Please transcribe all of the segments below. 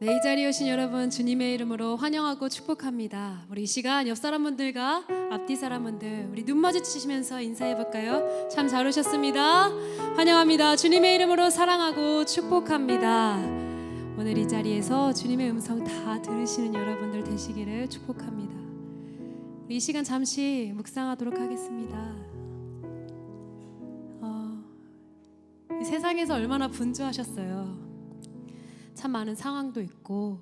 네, 이 자리에 오신 여러분 주님의 이름으로 환영하고 축복합니다. 우리 이 시간 옆 사람분들과 앞뒤 사람분들 우리 눈 마주치시면서 인사해 볼까요? 참 잘 오셨습니다. 환영합니다. 주님의 이름으로 사랑하고 축복합니다. 오늘 이 자리에서 주님의 음성 다 들으시는 여러분들 되시기를 축복합니다. 우리 이 시간 잠시 묵상하도록 하겠습니다. 이 세상에서 얼마나 분주하셨어요. 참 많은 상황도 있고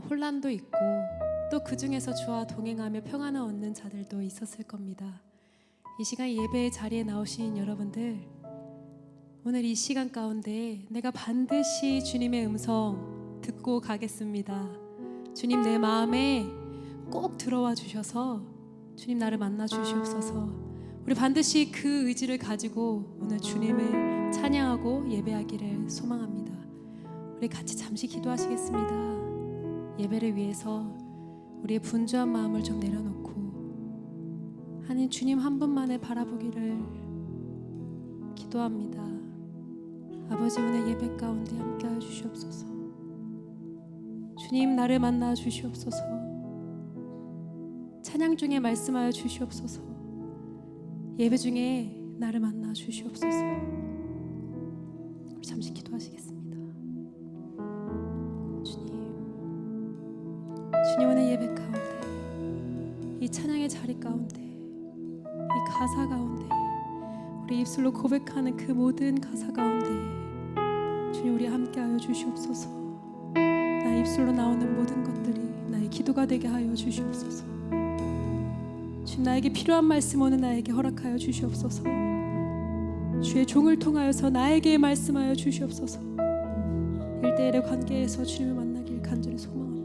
혼란도 있고 또 그 중에서 주와 동행하며 평안을 얻는 자들도 있었을 겁니다. 이 시간 예배의 자리에 나오신 여러분들, 오늘 이 시간 가운데 내가 반드시 주님의 음성 듣고 가겠습니다. 주님 내 마음에 꼭 들어와 주셔서 주님 나를 만나 주시옵소서. 우리 반드시 그 의지를 가지고 오늘 주님을 찬양하고 예배하기를 소망합니다. 우리 같이 잠시 기도하시겠습니다. 예배를 위해서 우리의 분주한 마음을 좀 내려놓고 하나님 주님 한 분만을 바라보기를 기도합니다. 아버지 오늘 예배 가운데 함께하여 주시옵소서. 주님 나를 만나 주시옵소서. 찬양 중에 말씀하여 주시옵소서. 예배 중에 나를 만나 주시옵소서. 우리 잠시 기도하시겠습니다. 주님 오늘 예배 가운데 이 찬양의 자리 가운데 이 가사 가운데 우리 입술로 고백하는 그 모든 가사 가운데 주님 우리 함께하여 주시옵소서. 나의 입술로 나오는 모든 것들이 나의 기도가 되게 하여 주시옵소서. 주님 나에게 필요한 말씀 오늘 나에게 허락하여 주시옵소서. 주의 종을 통하여서 나에게 말씀하여 주시옵소서. 1대1의 관계에서 주님을 만나길 간절히 소망합니다.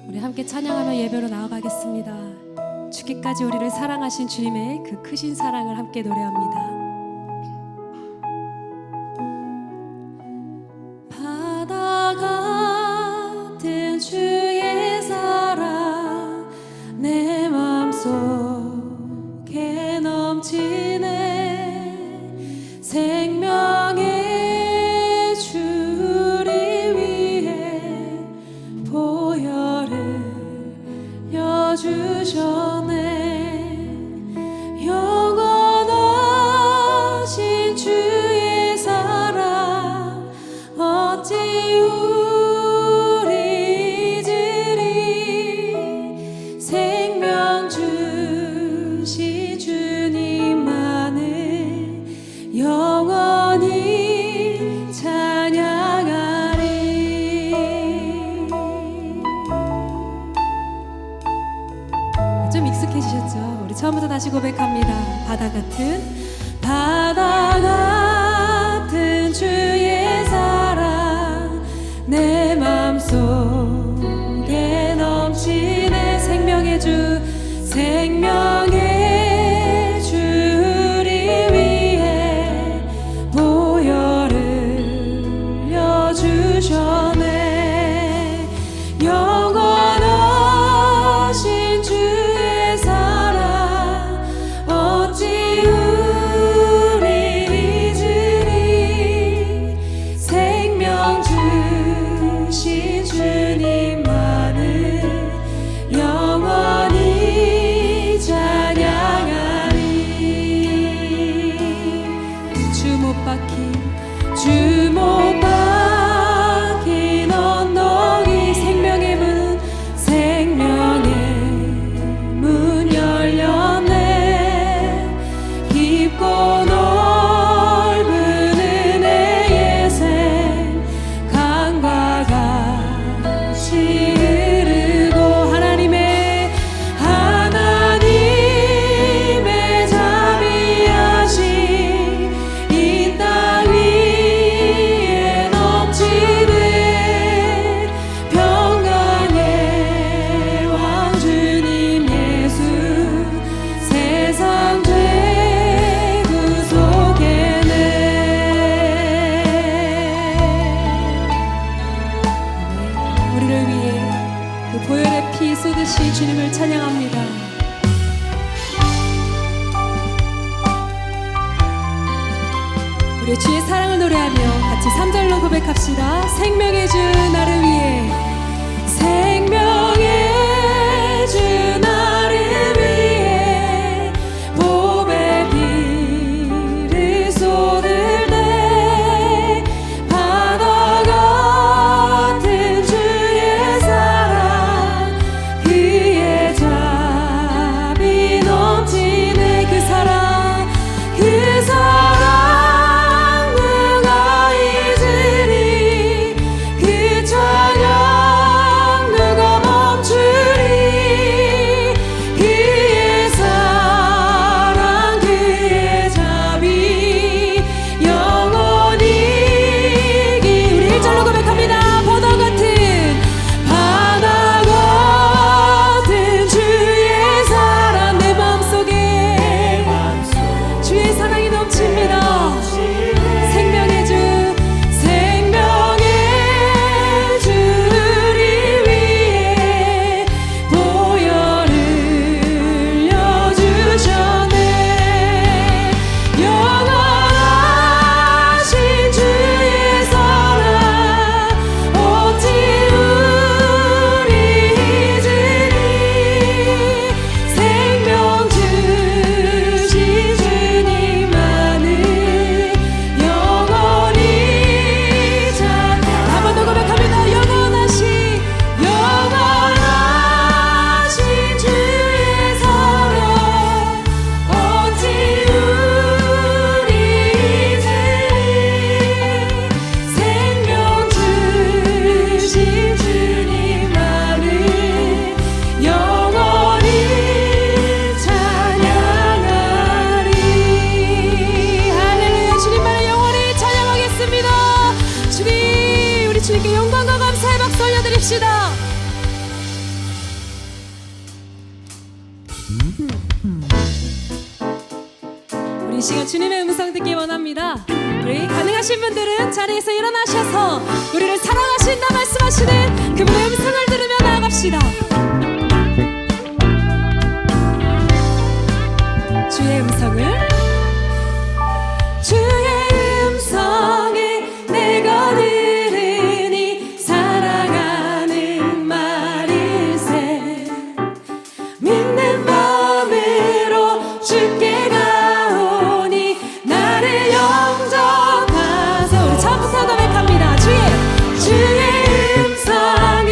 우리 함께 찬양하며 예배로 나아가겠습니다. 죽기까지 우리를 사랑하신 주님의 그 크신 사랑을 함께 노래합니다. 바다 같은 주의 사랑 내 맘속에 넘치네. 생명의 주를 위해 보혈을 주셨네. 영원하신 주의 사랑 어찌 우리 잊으리. 생명 주신 주님만을 영원히 찬양하리. 좀 익숙해지셨죠? 우리 처음부터 다시 고백합니다. 바다 같은 주의 사랑 내 맘속에 넘치네. 생명의 주를 위해 보혈을 주셨네. 영원하신 주의 사랑 어찌 우리 잊으리. 생명 주신 주님만을 영원히 찬양하리. 주 못 박힌 언덕이 생명의 문 열렸네. 깊고 넓은 은혜의 샘 강과 같이 흐르고 하나님의 자비하신 이 땅 위에 우리 주의 사랑을 노래하며 같이 3절로 고백합시다. 생명의 주 나를 위해, 생명의 주 나를 위해 보배 비를 쏟을 때 바다 같은 주의 사랑, 그의 자비 넘치네 그 사랑, 그 사랑 주님께 영광과 감사의 박수 올려드립시다. 우리 이 시간 주님의 음성 듣기 원합니다. 우리 가능하신 분들은 자리에서 일어나셔서 우리를 사랑하신다 말씀하시는 그분의 음성을 들으며 나아갑시다. 주의 음성을, 주의 음성에 내가 들으니 사랑하는 말일세. 믿는 마음으로 주께 가오니 나를 영접하소. 우리 처음부터 고백합니다. 주의 음성을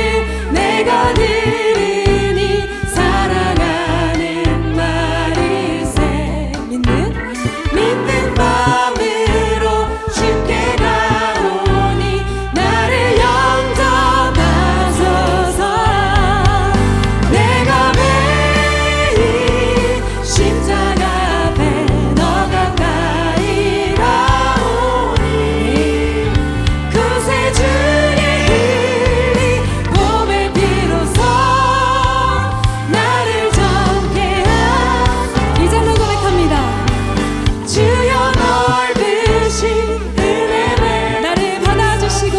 내가 들으니 사랑하는 말일세. 믿는 마음으로 주께 가오니 나를 영접하소서. 내가 매일 십자가 앞에 너 가까이 가오니 그새 주의 흘린 봄의 비로소 나를 정케 하소서. 이절로 고백합니다. 주여 넓으신 은혜를 나를 받아주시고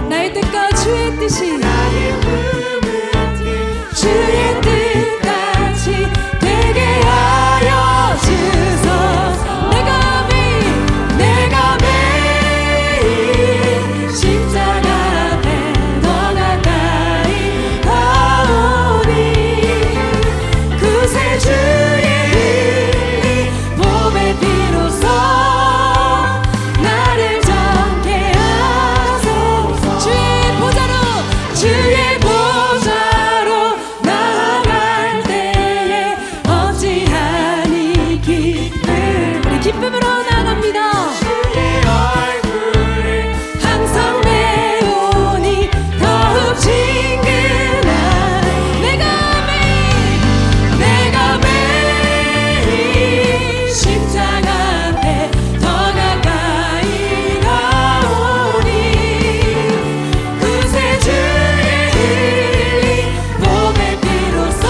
나의 뜻과 주의 뜻이 주의 뜻같이 되게 하여 주소서. 내가 매일 십자가 앞에 너 가까이 가오니 그새 주의 흘린 봄의 비로소 나를 정케 하소서. 주의 보좌로 나아갈 때에 어찌하니 기쁨. 우리 기쁨으로 나아갑니다. 주의 얼굴을 항상 배우니 더욱 친근한 내가 매일 십자가 앞에 더 가까이 가오니 그새 주의 흘린 봄의 비로소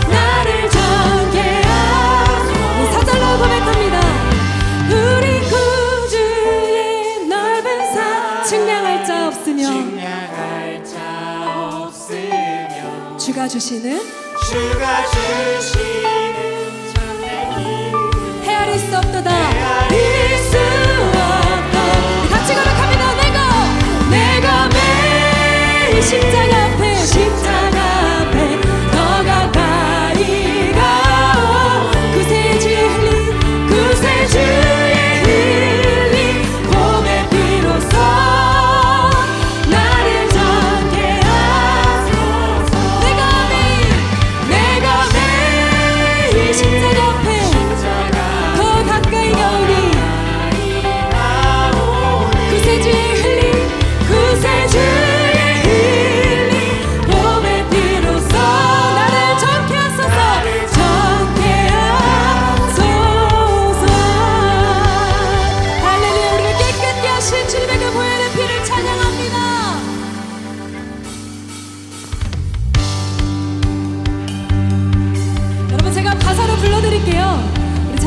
나를 정케 하소서. 사절로 고백합니다. 우리 구주의 넓은 산 측량할 자 없으며 주가 주시는 주가 주시는 참된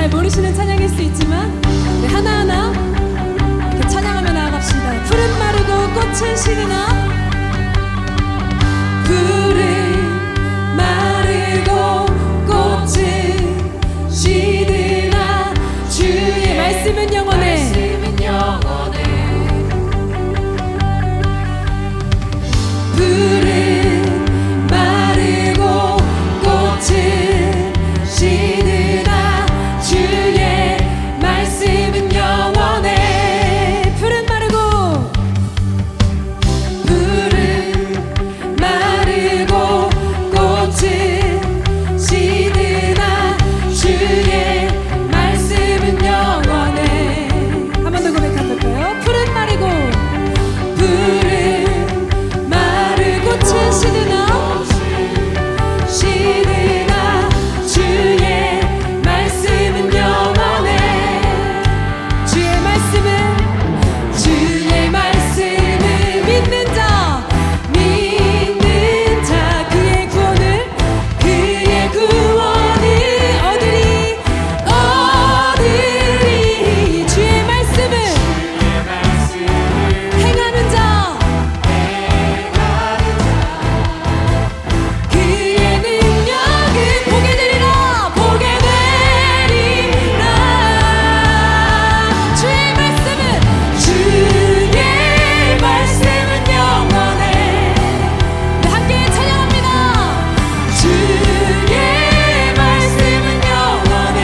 잘 모르시는 찬양일 수 있지만 우리 하나하나 이렇게 찬양하며 나아갑시다. 푸른 마르고 꽃은 시드나 푸른 마르고 꽃은 시드나 주의 말씀은 영원해. 푸른 마르고 꽃은 시드나 주의 말씀은 영원해. 푸른 마르고 꽃은 시드나 주의 말씀은 영원해. 한 번 더 고백해볼까요? 푸른 마르고 꽃은 시드나 주의 말씀은 영원해. 주의 말씀은 믿는 자 그의 구원을 얻으리. 주의 말씀은 행하는 자 그의 능력은 보게 되리라. 주의 말씀은 영원해. 네, 함께 찬양합니다. 주의 말씀은 영원해.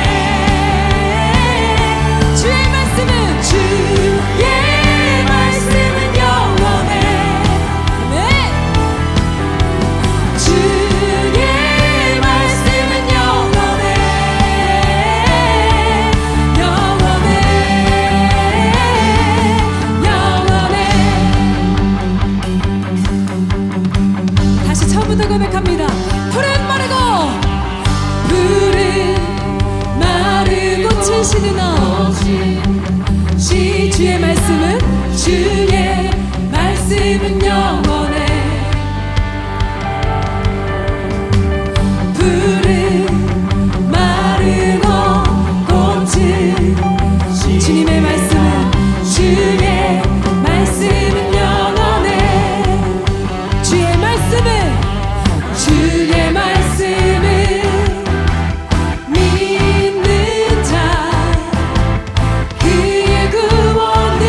주의 말씀은 영원해. 네. 주의 말씀은 영원해. 다시 처음부터 고백합니다. 푸른 마르고 꽃은 시드나 주의 말씀은 영원해. 푸른 마르고 꽃은 주님의 말씀은 주의 말씀은 영원해. 주의 말씀은 믿는 자 그의 구원을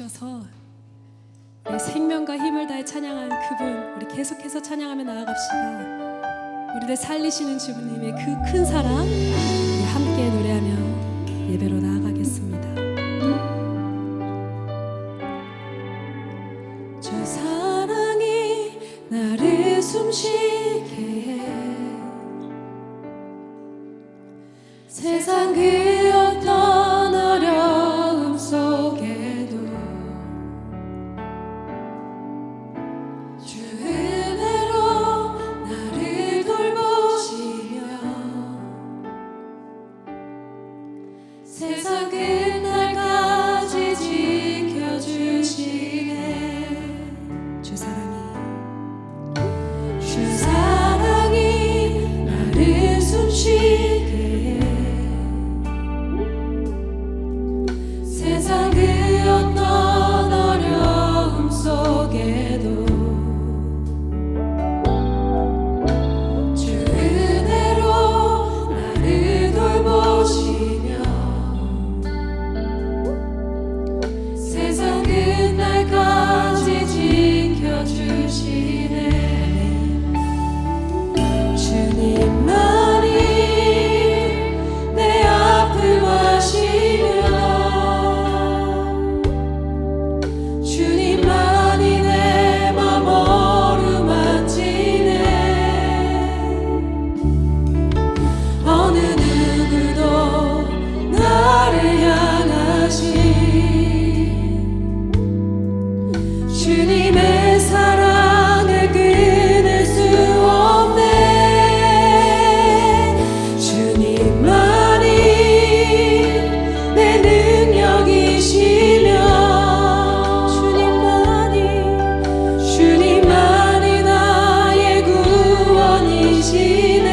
주셔서 우리 생명과 힘을 다해 찬양한 그분, 우리 계속해서 찬양하며 나아갑시다. 우리를 살리시는 주님의 그 큰 사랑 우리 함께 노래하며 예배로 나아가겠습니다. 주 사랑이 나를 숨쉬게 해 세상 그 어떤 어려움 속에도 주 은혜로 나를 돌보시며 세상 끝날까지 지켜주시네. 주 사랑이 나를 숨쉬게 세상 그 어떤 어려움 속에도 주 은혜로 나를 돌보시며 세상 끝날까지 지켜주시네. 주님만이 내 아픔 아시며 주님만이 내 맘 어루만지네. 어느 누구도 나를 향하신 주님의 사랑을 끊을 수 없네. 주님만이 내 능력이시며 주님만이 나의 구원이시네.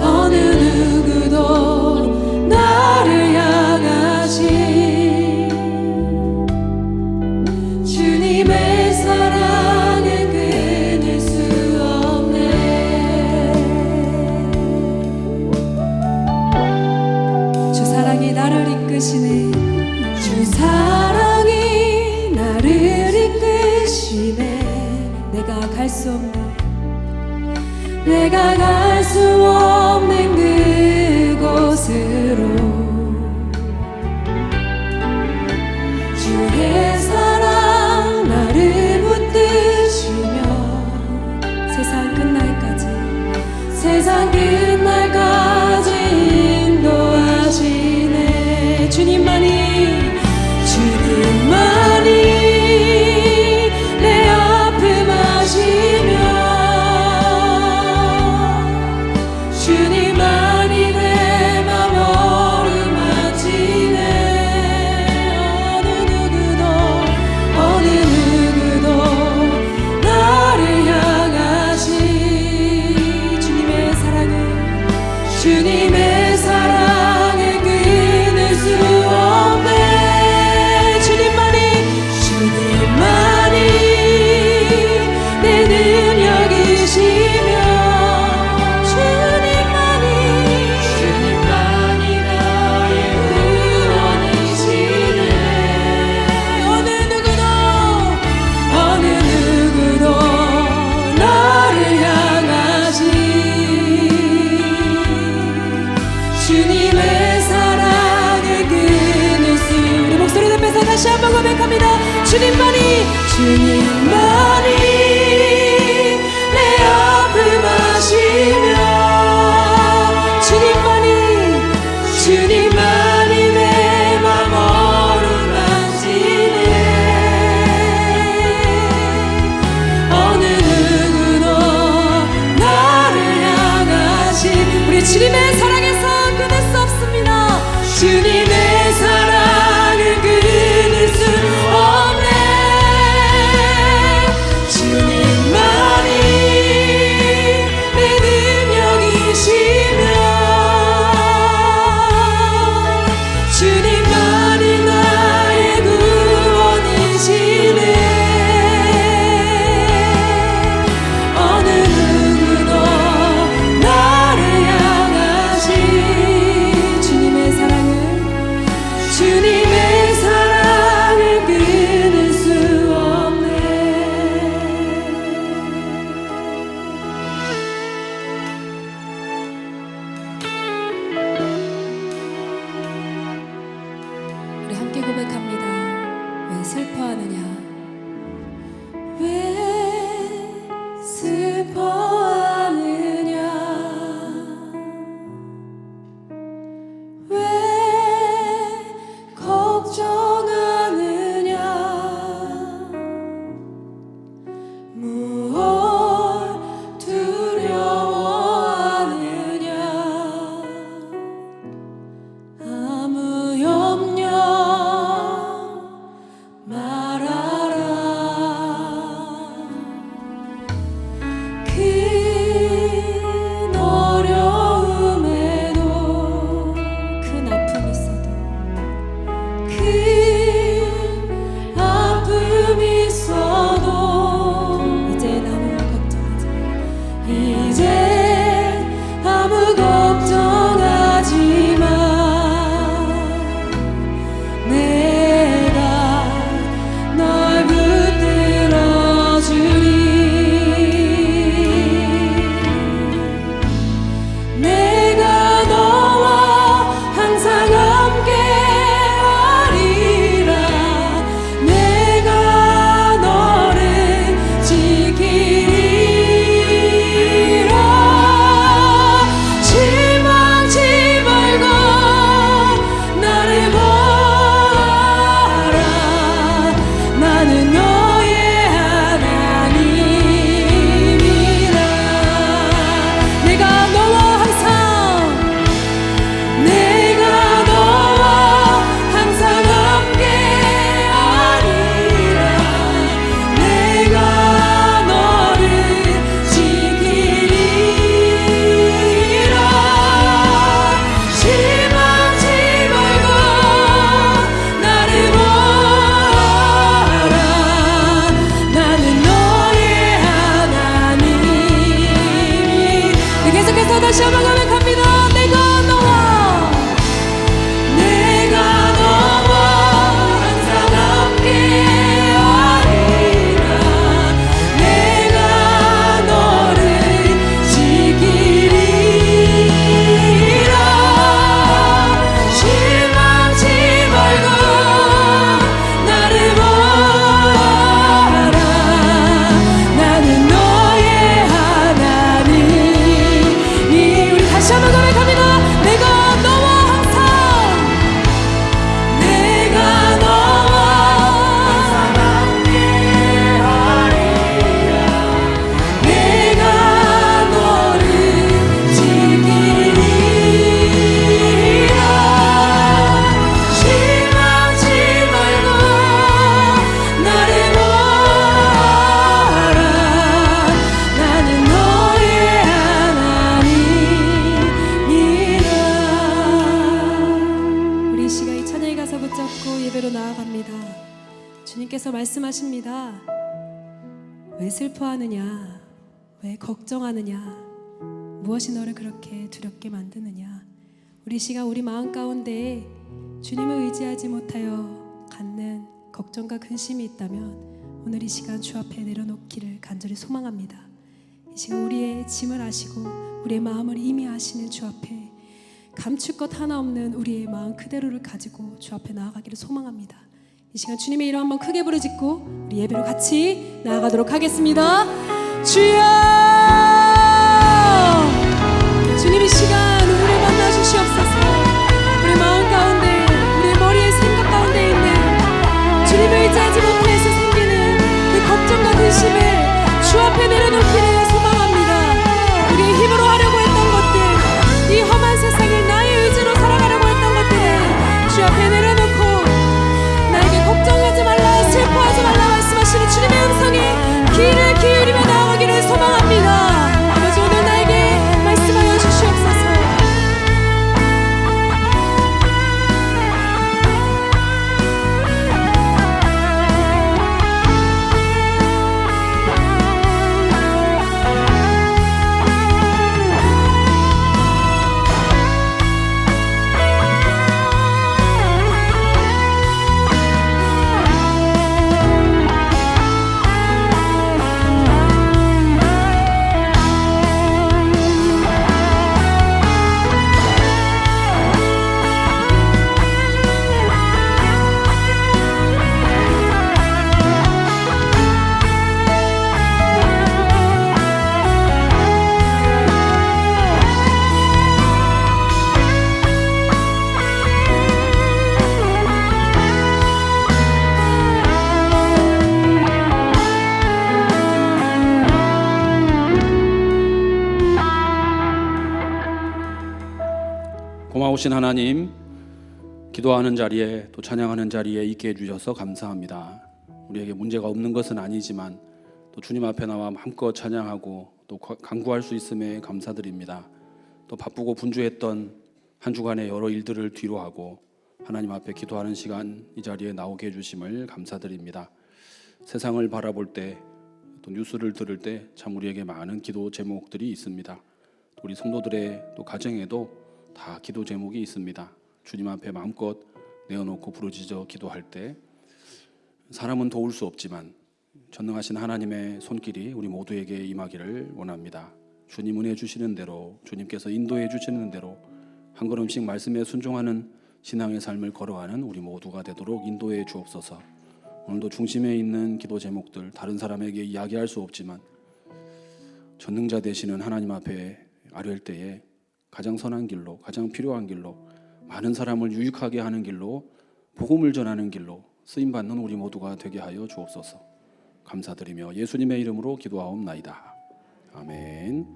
어느 누구도 나를 향하신 주님의 사랑을 끊을 수 없네. 주 사랑이 나를 이끄시네. 주 사랑이 나를 이끄시네. 내가 갈 수 없는 그곳으로 주의 사랑 나를 붙드시며 세상 끝날까지 인도하시네. 주님만이 내 아픔 아시며 주님만이 내 맘 어루만지네. 어느 누구도 나를 향하신 주님의 사랑을 끊을 수 없네. 주님만이 내 능력이시며 주님만이 나의 구원이시네. 어느 누구도 나를 향하신 주님의 사랑을 끊을 수. 우리 목소리 높여서 다시 한번 고백합니다. 주님만이 내 아픔 아시며 주님만이 내 맘 어루만지네. 어느 누구도 나를 향하신 우리 주님의 사랑에서 끊을 수 없습니다. 주님의 사랑을 끊을 수 없네. 주님 슬퍼하느냐 왜 슬퍼하느냐 왜 걱정하느냐 무엇 두려워하느냐 아무 염려 말하라 큰 어려움에도 큰 아픔이 있어도 큰 아픔이 있어도 이제 아무 걱정하지 이제 아무 걱정하지 마 내가 널 붙들어 주리 내가 너와 항상 함께 하리라 내가 너를 지키리라 실망치 말고 나를 보아라 나는 너의 하나님이라 내가 너와 항상 함께 하리라 내가 너를 지키리라 실망치 말고 나를 보아라 나는 너의 하나님이 계속해서 다시 한번 고백합니다 내가 너와 항상 함께 하리라 내가 너를 지키리라 실망치 말고 나를 보아라 나는 너의 하나님이 우리 다시 한번 고백합니다 내가 너와 항상 함께 하리라 내가 너를 지키리라 실망치 말고 나를 보아라 나는 너의 하나님이라 우리 이 시간 이 찬양의 가사 붙잡고 예배로 나아갑니다 주님께서 말씀하십니다 왜 슬퍼하느냐 왜 걱정하느냐 무엇이 너를 그렇게 두렵게 만드느냐 우리 이 시간 우리 마음 가운데 주님을 의지하지 못하여 갖는 걱정과 근심이 있다면 오늘 이 시간 주 앞에 내려놓기를 간절히 소망합니다 이 시간 우리의 짐을 아시고 우리의 마음을 이미 아시는 주 앞에 감출 것 하나 없는 우리의 마음 그대로를 가지고 주 앞에 나아가기를 소망합니다 이 시간 주님의 이름 한번 크게 부르짖고 우리 예배로 같이 나아가도록 하겠습니다 주여 주님 이 시간 우리를 만나 주시옵소서 우리 마음 가운데 우리 머리의 생각 가운데 있는 주님을 의지하지 못해서 생기는 그 걱정과 근심을 주 앞에 내려놓기를 소망합니다 우리의 힘으로 하려고 했던 것들 이 험한 세상을 나의 의지로 살아가려고 했던 것들을 주 앞에 내려놓고 나에게 걱정하지 말라 슬퍼하지 말라 말씀하시는 주님의 음성에 귀를 기울이며 나아가기를 소망합니다 살아오신 하나님, 기도하는 자리에 또 찬양하는 자리에 있게 해주셔서 감사합니다. 우리에게 문제가 없는 것은 아니지만 또 주님 앞에 나와 마음껏 찬양하고 또 간구할 수 있음에 감사드립니다. 또 바쁘고 분주했던 한 주간의 여러 일들을 뒤로하고 하나님 앞에 기도하는 시간 이 자리에 나오게 해주심을 감사드립니다. 세상을 바라볼 때 또 뉴스를 들을 때 참 우리에게 많은 기도 제목들이 있습니다. 우리 성도들의 또 가정에도 다 기도 제목이 있습니다. 주님 앞에 마음껏 내어놓고 부르짖어 기도할 때 사람은 도울 수 없지만 전능하신 하나님의 손길이 우리 모두에게 임하기를 원합니다. 주님 은혜 주시는 대로, 주님께서 인도해 주시는 대로 한 걸음씩 말씀에 순종하는 신앙의 삶을 걸어가는 우리 모두가 되도록 인도해 주옵소서. 오늘도 중심에 있는 기도 제목들, 다른 사람에게 이야기할 수 없지만 전능자 되시는 하나님 앞에 아뢰을 때에 가장 선한 길로, 가장 필요한 길로, 많은 사람을 유익하게 하는 길로, 복음을 전하는 길로 쓰임받는 우리 모두가 되게 하여 주옵소서. 감사드리며 예수님의 이름으로 기도하옵나이다. 아멘.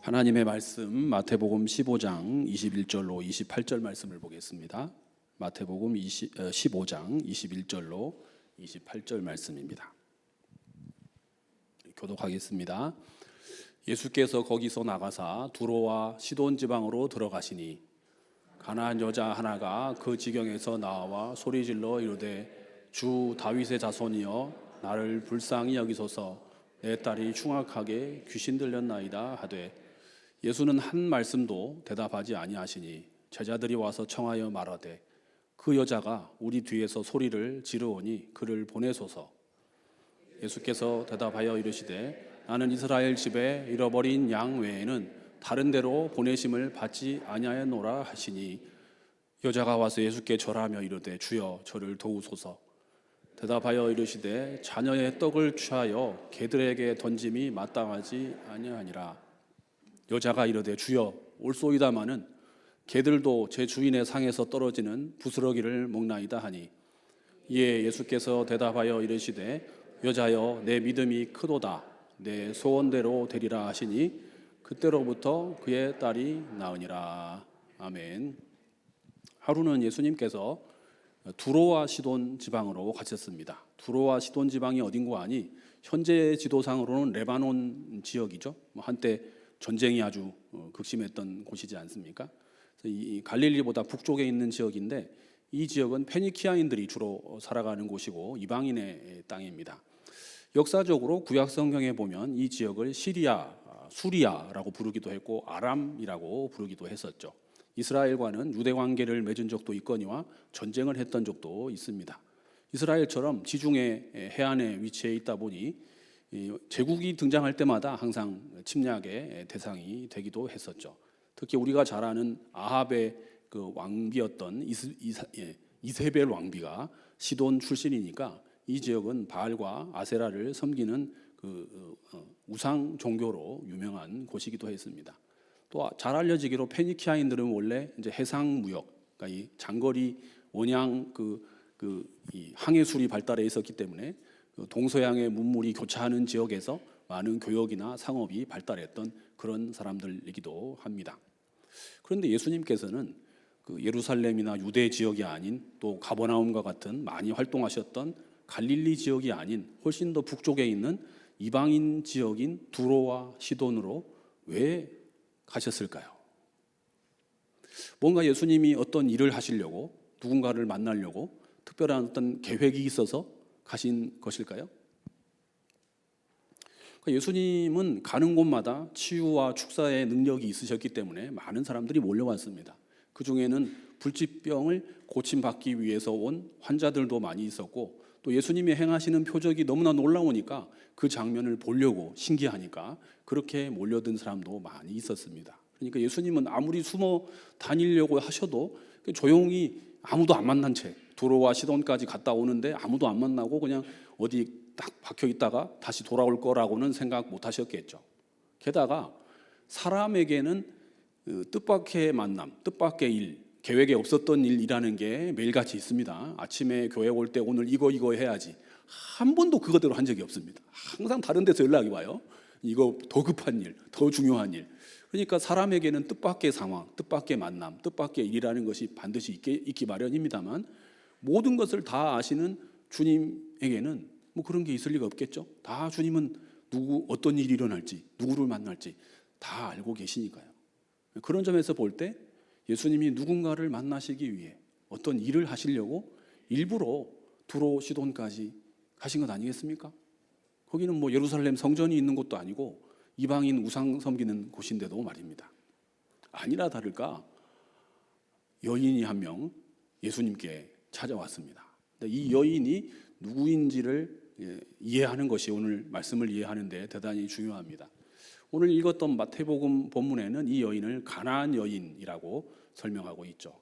하나님의 말씀 마태복음 15장 21절로 28절 말씀을 보겠습니다. 마태복음 15장 21절로 28절 말씀입니다. 교독하겠습니다. 예수께서 거기서 나가사 두로와 시돈 지방으로 들어가시니 가나안 여자 하나가 그 지경에서 나와 소리질러 이르되 주 다윗의 자손이여 나를 불쌍히 여기소서 내 딸이 흉악하게 귀신 들렸나이다 하되 예수는 한 말씀도 대답하지 아니하시니 제자들이 와서 청하여 말하되 그 여자가 우리 뒤에서 소리를 지르오니 그를 보내소서. 예수께서 대답하여 이르시되 나는 이스라엘 집에 잃어버린 양 외에는 다른 데로 보내심을 받지 아니하였노라 하시니 여자가 와서 예수께 절하며 이르되 주여 저를 도우소서. 대답하여 이르시되 자녀의 떡을 취하여 개들에게 던짐이 마땅하지 아니하니라. 여자가 이르되 주여 올소이다마는 개들도 제 주인의 상에서 떨어지는 부스러기를 먹나이다 하니 이에 예수께서 대답하여 이르시되 여자여 내 믿음이 크도다 내 소원대로 되리라 하시니 그때로부터 그의 딸이 나으니라. 아멘. 하루는 예수님께서 두로와 시돈 지방으로 가셨습니다. 두로와 시돈 지방이 어딘고 하니 현재 지도상으로는 레바논 지역이죠. 한때 전쟁이 아주 극심했던 곳이지 않습니까? 이 갈릴리보다 북쪽에 있는 지역인데 이 지역은 페니키아인들이 주로 살아가는 곳이고 이방인의 땅입니다. 역사적으로 구약 성경에 보면 이 지역을 시리아, 수리아라고 부르기도 했고 아람이라고 부르기도 했었죠. 이스라엘과는 유대 관계를 맺은 적도 있거니와 전쟁을 했던 적도 있습니다. 이스라엘처럼 지중해 해안에 위치해 있다 보니 제국이 등장할 때마다 항상 침략의 대상이 되기도 했었죠. 특히 우리가 잘 아는 아합의 그 왕비였던 이세벨 왕비가 시돈 출신이니까 이 지역은 바알과 아세라를 섬기는 그 우상 종교로 유명한 곳이기도 했습니다. 또 잘 알려지기로 페니키아인들은 원래 이제 해상 무역, 그러니까 이 장거리 원양 이 항해술이 발달해 있었기 때문에 동서양의 문물이 교차하는 지역에서 많은 교역이나 상업이 발달했던 그런 사람들이기도 합니다. 그런데 예수님께서는 그 예루살렘이나 유대 지역이 아닌 또 가버나움과 같은 많이 활동하셨던 갈릴리 지역이 아닌 훨씬 더 북쪽에 있는 이방인 지역인 두로와 시돈으로 왜 가셨을까요? 뭔가 예수님이 어떤 일을 하시려고 누군가를 만나려고 특별한 어떤 계획이 있어서 가신 것일까요? 예수님은 가는 곳마다 치유와 축사의 능력이 있으셨기 때문에 많은 사람들이 몰려왔습니다. 그 중에는 불치병을 고침받기 위해서 온 환자들도 많이 있었고 또 예수님이 행하시는 표적이 너무나 놀라우니까 그 장면을 보려고 신기하니까 그렇게 몰려든 사람도 많이 있었습니다. 그러니까 예수님은 아무리 숨어 다니려고 하셔도 조용히 아무도 안 만난 채 두로와 시돈까지 갔다 오는데 아무도 안 만나고 그냥 어디 딱 박혀 있다가 다시 돌아올 거라고는 생각 못 하셨겠죠. 게다가 사람에게는 뜻밖의 만남, 뜻밖의 일, 계획에 없었던 일이라는 게 매일같이 있습니다. 아침에 교회 올 때 오늘 이거 해야지. 한 번도 그거대로 한 적이 없습니다. 항상 다른 데서 연락이 와요. 이거 더 급한 일, 더 중요한 일. 그러니까 사람에게는 뜻밖의 상황, 뜻밖의 만남, 뜻밖의 일이라는 것이 반드시 있기 마련입니다만 모든 것을 다 아시는 주님에게는 뭐 그런 게 있을 리가 없겠죠. 다 주님은 어떤 일이 일어날지, 누구를 만날지 다 알고 계시니까요. 그런 점에서 볼 때 예수님이 누군가를 만나시기 위해 어떤 일을 하시려고 일부러 두로 시돈까지 가신 것 아니겠습니까? 거기는 뭐 예루살렘 성전이 있는 곳도 아니고 이방인 우상 섬기는 곳인데도 말입니다. 아니라 다를까 여인이 한 명 예수님께 찾아왔습니다. 이 여인이 누구인지를 이해하는 것이 오늘 말씀을 이해하는데 대단히 중요합니다. 오늘 읽었던 마태복음 본문에는 이 여인을 가나안 여인이라고 설명하고 있죠.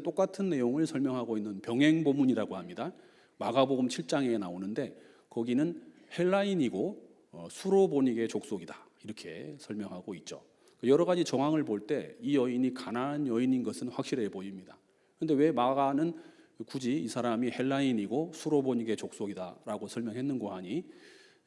똑같은 내용을 설명하고 있는 병행 본문이라고 합니다. 마가복음 7장에 나오는데 거기는 헬라인이고 수로보닉의 족속이다 이렇게 설명하고 있죠. 여러 가지 정황을 볼 때 이 여인이 가나안 여인인 것은 확실해 보입니다. 그런데 왜 마가는 굳이 이 사람이 헬라인이고 수로보닉의 족속이다라고 설명했는고 하니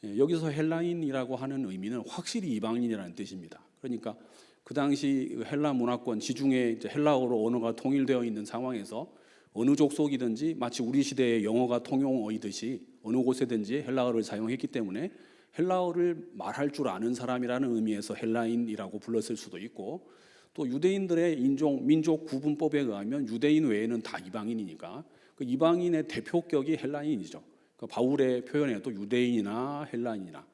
여기서 헬라인이라고 하는 의미는 확실히 이방인이라는 뜻입니다. 그러니까 그 당시 헬라 문화권 지중해 이제 헬라어로 언어가 통일되어 있는 상황에서 어느 족속이든지 마치 우리 시대의 영어가 통용어이듯이 어느 곳에든지 헬라어를 사용했기 때문에 헬라어를 말할 줄 아는 사람이라는 의미에서 헬라인이라고 불렀을 수도 있고 또 유대인들의 민족 구분법에 의하면 유대인 외에는 다 이방인이니까 그 이방인의 대표격이 헬라인이죠. 그 바울의 표현에도 유대인이나 헬라인이나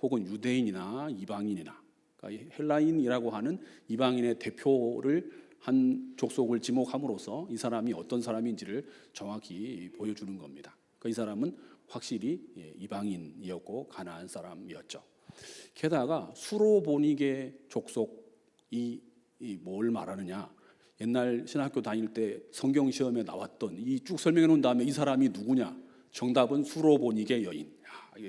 혹은 유대인이나 이방인이나 그러니까 헬라인이라고 하는 이방인의 대표를 한 족속을 지목함으로써 이 사람이 어떤 사람인지를 정확히 보여주는 겁니다. 그러니까 이 사람은 확실히 이방인이었고 가나안 사람이었죠. 게다가 수로보닉의 족속이 뭘 말하느냐? 옛날 신학교 다닐 때 성경 시험에 나왔던 이 쭉 설명해 놓은 다음에 이 사람이 누구냐? 정답은 수로보닉의 여인.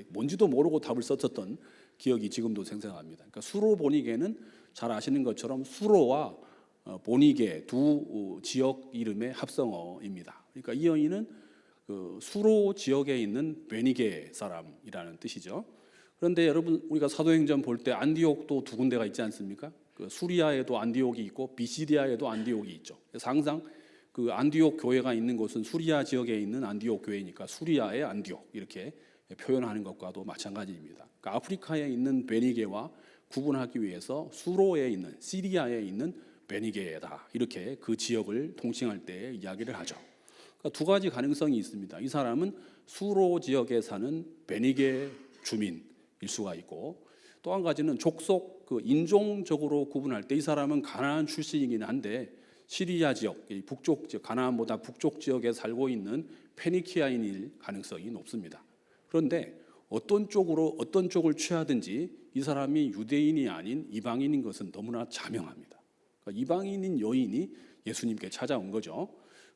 뭔지도 모르고 답을 썼었던 기억이 지금도 생생합니다. 그러니까 수로보닉에는 잘 아시는 것처럼 수로와 보니게 두 지역 이름의 합성어입니다. 그러니까 이 여인은 그 수로 지역에 있는 베니게 사람이라는 뜻이죠. 그런데 여러분 우리가 사도행전 볼 때 안디옥도 두 군데가 있지 않습니까? 그 수리아에도 안디옥이 있고 비시디아에도 안디옥이 있죠. 그래서 항상 그 안디옥 교회가 있는 곳은 수리아 지역에 있는 안디옥 교회니까 수리아의 안디옥 이렇게 표현하는 것과도 마찬가지입니다. 그러니까 아프리카에 있는 베니게와 구분하기 위해서 수로에 있는 시리아에 있는 베니게다 이렇게 그 지역을 통칭할 때 이야기를 하죠. 그러니까 두 가지 가능성이 있습니다. 이 사람은 수로 지역에 사는 베니게 주민일 수가 있고 또 한 가지는 족속 그 인종적으로 구분할 때 이 사람은 가나안 출신이긴 한데 시리아 지역, 북쪽 지역, 가나안보다 북쪽 지역에 살고 있는 페니키아인일 가능성이 높습니다. 그런데 어떤 쪽을 취하든지 이 사람이 유대인이 아닌 이방인인 것은 너무나 자명합니다. 그러니까 이방인인 여인이 예수님께 찾아온 거죠.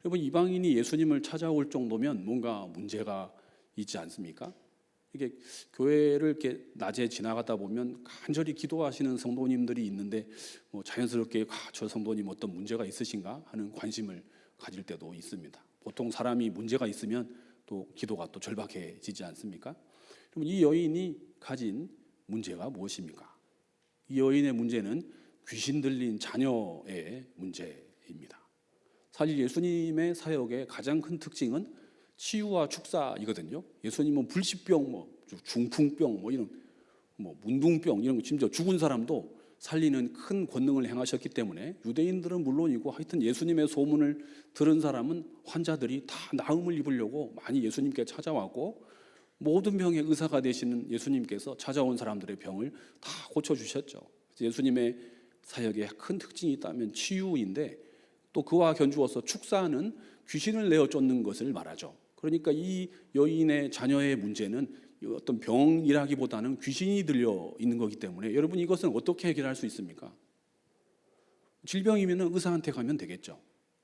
여러분 이방인이 예수님을 찾아올 정도면 뭔가 문제가 있지 않습니까? 이게 교회를 이렇게 낮에 지나가다 보면 간절히 기도하시는 성도님들이 있는데 뭐 자연스럽게 저 성도님 어떤 문제가 있으신가 하는 관심을 가질 때도 있습니다. 보통 사람이 문제가 있으면 또 기도가 또 절박해지지 않습니까? 그럼 이 여인이 가진 문제가 무엇입니까? 이 여인의 문제는 귀신 들린 자녀의 문제입니다. 사실 예수님의 사역의 가장 큰 특징은 치유와 축사이거든요. 예수님은 불시병, 중풍병, 이런 문둥병 이런 거 심지어 죽은 사람도 살리는 큰 권능을 행하셨기 때문에 유대인들은 물론이고 하여튼 예수님의 소문을 들은 사람은 환자들이 다 나음을 입으려고 많이 예수님께 찾아왔고 모든 병의 의사가 되시는 예수님께서 찾아온 사람들의 병을 다 고쳐주셨죠. 예수님의 사역의 큰 특징이 있다면 치유인데 또 그와 견주어서 축사는 귀신을 내어 쫓는 것을 말하죠. 그러니까 이 여인의 자녀의 문제는 어떤 병이라기보다는 귀신이 들려 있는 거기 때문에 여러분 이것은 어떻게 해결할 수 있습니까? 질병이면 의사한테 가면 되겠죠.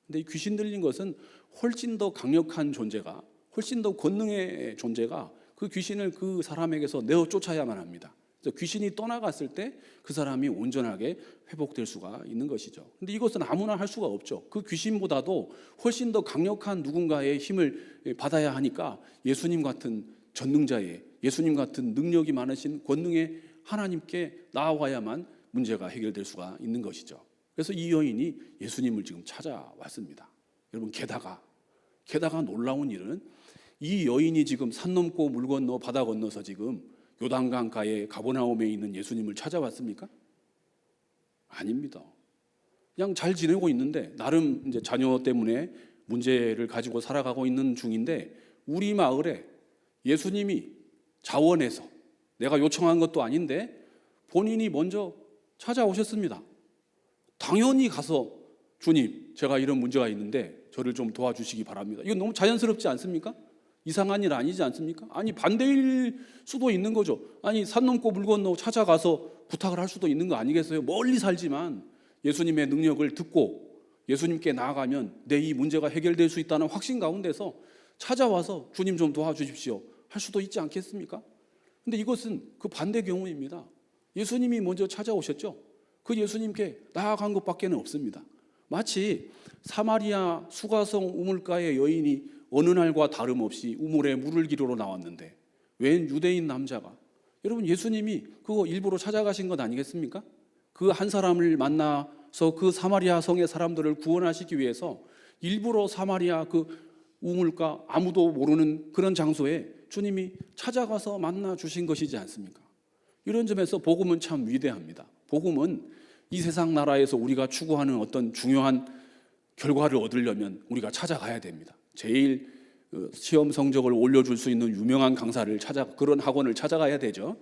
근데 이 귀신 들린 것은 훨씬 더 강력한 존재가 훨씬 더 권능의 존재가 그 귀신을 그 사람에게서 내어 쫓아야만 합니다. 그래서 귀신이 떠나갔을 때 그 사람이 온전하게 회복될 수가 있는 것이죠. 근데 이것은 아무나 할 수가 없죠. 그 귀신보다도 훨씬 더 강력한 누군가의 힘을 받아야 하니까 예수님 같은 전능자의 예수님 같은 능력이 많으신 권능의 하나님께 나아와야만 문제가 해결될 수가 있는 것이죠. 그래서 이 여인이 예수님을 지금 찾아왔습니다. 여러분, 게다가 놀라운 일은 이 여인이 지금 산 넘고 물 건너 바다 건너서 지금 요단강가에 가버나움에 있는 예수님을 찾아왔습니까? 아닙니다. 그냥 잘 지내고 있는데, 나름 이제 자녀 때문에 문제를 가지고 살아가고 있는 중인데, 우리 마을에 예수님이 자원해서, 내가 요청한 것도 아닌데 본인이 먼저 찾아오셨습니다. 당연히 가서, 주님, 제가 이런 문제가 있는데 저를 좀 도와주시기 바랍니다. 이건 너무 자연스럽지 않습니까? 이상한 일 아니지 않습니까? 아니, 반대일 수도 있는 거죠. 아니, 산 넘고 물 건너 찾아가서 부탁을 할 수도 있는 거 아니겠어요? 멀리 살지만 예수님의 능력을 듣고 예수님께 나아가면 내 이 문제가 해결될 수 있다는 확신 가운데서 찾아와서 주님 좀 도와주십시오 할 수도 있지 않겠습니까? 근데 이것은 그 반대 경우입니다. 예수님이 먼저 찾아오셨죠. 그 예수님께 나아간 것밖에는 없습니다. 마치 사마리아 수가성 우물가의 여인이 어느 날과 다름없이 우물에 물을 기르러 나왔는데 웬 유대인 남자가, 여러분, 예수님이 그거 일부러 찾아가신 것 아니겠습니까? 그 한 사람을 만나서 그 사마리아 성의 사람들을 구원하시기 위해서 일부러 사마리아 그 우물가, 아무도 모르는 그런 장소에 주님이 찾아가서 만나 주신 것이지 않습니까? 이런 점에서 복음은 참 위대합니다. 복음은 이 세상 나라에서 우리가 추구하는 어떤 중요한 결과를 얻으려면 우리가 찾아가야 됩니다. 제일 시험 성적을 올려줄 수 있는 유명한 강사를 그런 학원을 찾아가야 되죠.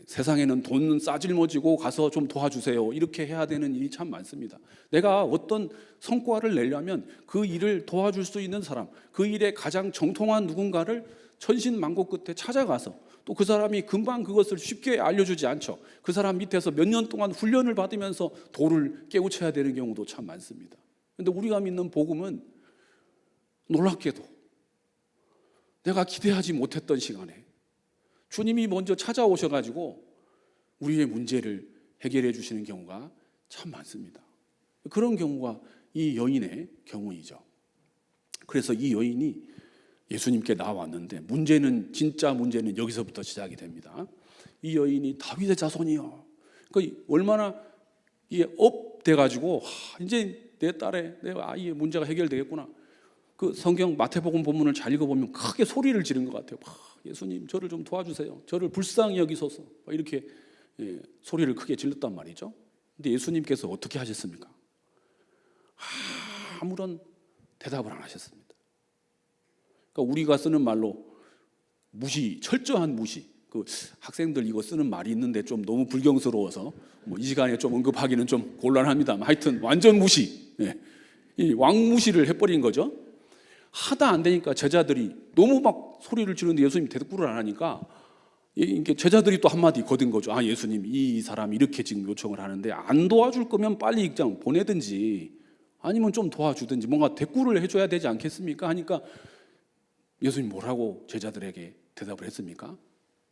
세상에는 돈 싸질머지고 가서 좀 도와주세요, 이렇게 해야 되는 일이 참 많습니다. 내가 어떤 성과를 내려면 그 일을 도와줄 수 있는 사람, 그 일에 가장 정통한 누군가를 천신만고 끝에 찾아가서, 또 그 사람이 금방 그것을 쉽게 알려주지 않죠. 그 사람 밑에서 몇 년 동안 훈련을 받으면서 도를 깨우쳐야 되는 경우도 참 많습니다. 그런데 우리가 믿는 복음은 놀랍게도 내가 기대하지 못했던 시간에 주님이 먼저 찾아오셔가지고 우리의 문제를 해결해 주시는 경우가 참 많습니다. 그런 경우가 이 여인의 경우이죠. 그래서 이 여인이 예수님께 나왔는데, 진짜 문제는 여기서부터 시작이 됩니다. 이 여인이 다윗의 자손이요. 얼마나 이게 업돼가지고, 이제 내 딸의, 내 아이의 문제가 해결되겠구나. 그 성경 마태복음 본문을 잘 읽어보면 크게 소리를 지른 것 같아요. 예수님, 저를 좀 도와주세요. 저를 불쌍히 여기소서. 이렇게 소리를 크게 질렀단 말이죠. 근데 예수님께서 어떻게 하셨습니까? 아무런 대답을 안 하셨습니다. 그러니까 우리가 쓰는 말로 철저한 무시. 그 학생들 이거 쓰는 말이 있는데 좀 너무 불경스러워서 이 시간에 좀 언급하기는 좀 곤란합니다만, 하여튼 완전 무시. 이 왕무시를 해버린 거죠. 하다 안 되니까 제자들이 너무 막 소리를 지르는데 예수님이 대꾸를 안 하니까 제자들이 또 한마디 거둔 거죠. 예수님, 이 사람이 이렇게 지금 요청을 하는데 안 도와줄 거면 빨리 그냥 보내든지 아니면 좀 도와주든지 뭔가 대꾸를 해줘야 되지 않겠습니까? 하니까 예수님 뭐라고 제자들에게 대답을 했습니까?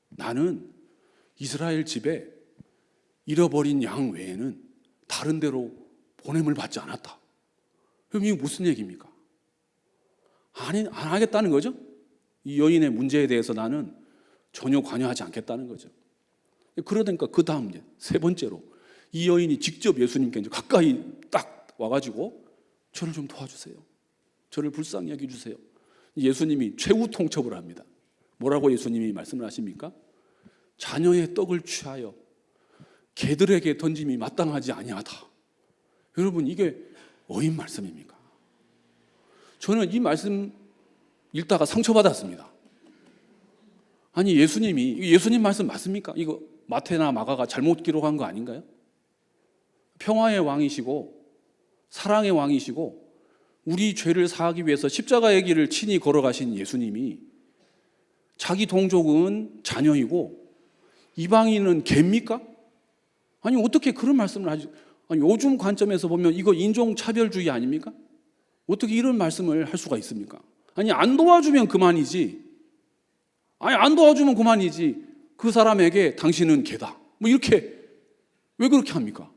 나는 이스라엘 집에 잃어버린 양 외에는 다른 데로 보냄을 받지 않았다. 그럼 이게 무슨 얘기입니까? 안 하겠다는 거죠? 이 여인의 문제에 대해서 나는 전혀 관여하지 않겠다는 거죠. 그러니까 그 다음 이제 세 번째로 이 여인이 직접 예수님께 이제 가까이 딱 와가지고 저를 좀 도와주세요. 저를 불쌍히 여겨주세요. 예수님이 최후 통첩을 합니다. 뭐라고 예수님이 말씀을 하십니까? 자녀의 떡을 취하여 개들에게 던짐이 마땅하지 아니하다. 여러분, 이게 어인 말씀입니까? 저는 이 말씀 읽다가 상처받았습니다. 아니, 예수님 말씀 맞습니까? 이거 마태나 마가가 잘못 기록한 거 아닌가요? 평화의 왕이시고 사랑의 왕이시고 우리 죄를 사하기 위해서 십자가의 길을 친히 걸어가신 예수님이 자기 동족은 자녀이고 이방인은 개입니까? 아니, 어떻게 그런 말씀을 하지? 아니, 요즘 관점에서 보면 이거 인종차별주의 아닙니까? 어떻게 이런 말씀을 할 수가 있습니까? 아니, 안 도와주면 그만이지. 그 사람에게 당신은 개다. 이렇게 왜 그렇게 합니까?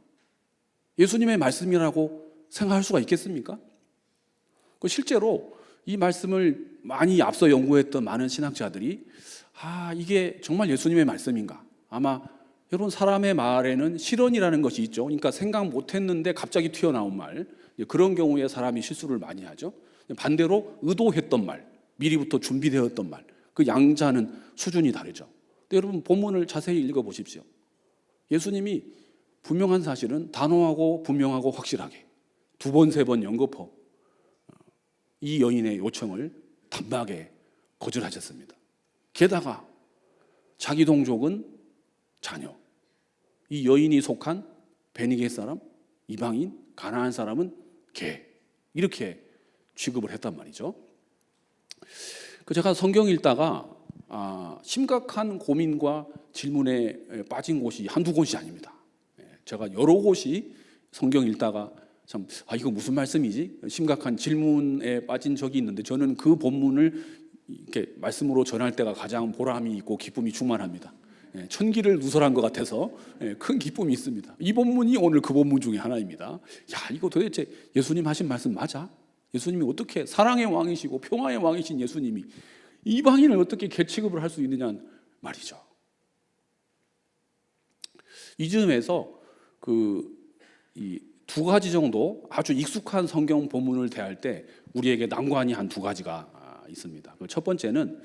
예수님의 말씀이라고 생각할 수가 있겠습니까? 실제로 이 말씀을 많이 앞서 연구했던 많은 신학자들이 이게 정말 예수님의 말씀인가? 아마 여러분, 사람의 말에는 실언이라는 것이 있죠. 그러니까 생각 못했는데 갑자기 튀어나온 말, 그런 경우에 사람이 실수를 많이 하죠. 반대로 의도했던 말, 미리부터 준비되었던 말, 그 양자는 수준이 다르죠. 근데 여러분, 본문을 자세히 읽어보십시오. 예수님이 분명한 사실은 단호하고 분명하고 확실하게 두 번, 세 번 연거푸 이 여인의 요청을 단박에 거절하셨습니다. 게다가 자기 동족은 자녀, 이 여인이 속한 베니게 사람, 이방인, 가나안 사람은 개, 이렇게 취급을 했단 말이죠. 제가 성경 읽다가 심각한 고민과 질문에 빠진 곳이 한두 곳이 아닙니다. 제가 여러 곳이 성경 읽다가 참 이거 무슨 말씀이지? 심각한 질문에 빠진 적이 있는데, 저는 그 본문을 이렇게 말씀으로 전할 때가 가장 보람이 있고 기쁨이 충만합니다. 천기를 누설한 것 같아서 큰 기쁨이 있습니다. 이 본문이 오늘 그 본문 중에 하나입니다. 이거 도대체 예수님 하신 말씀 맞아? 예수님이 어떻게, 사랑의 왕이시고 평화의 왕이신 예수님이 이방인을 어떻게 개 취급을 할 수 있느냐 말이죠. 이쯤에서 이 두 가지 정도 아주 익숙한 성경 본문을 대할 때 우리에게 난관이 한 두 가지가 있습니다. 첫 번째는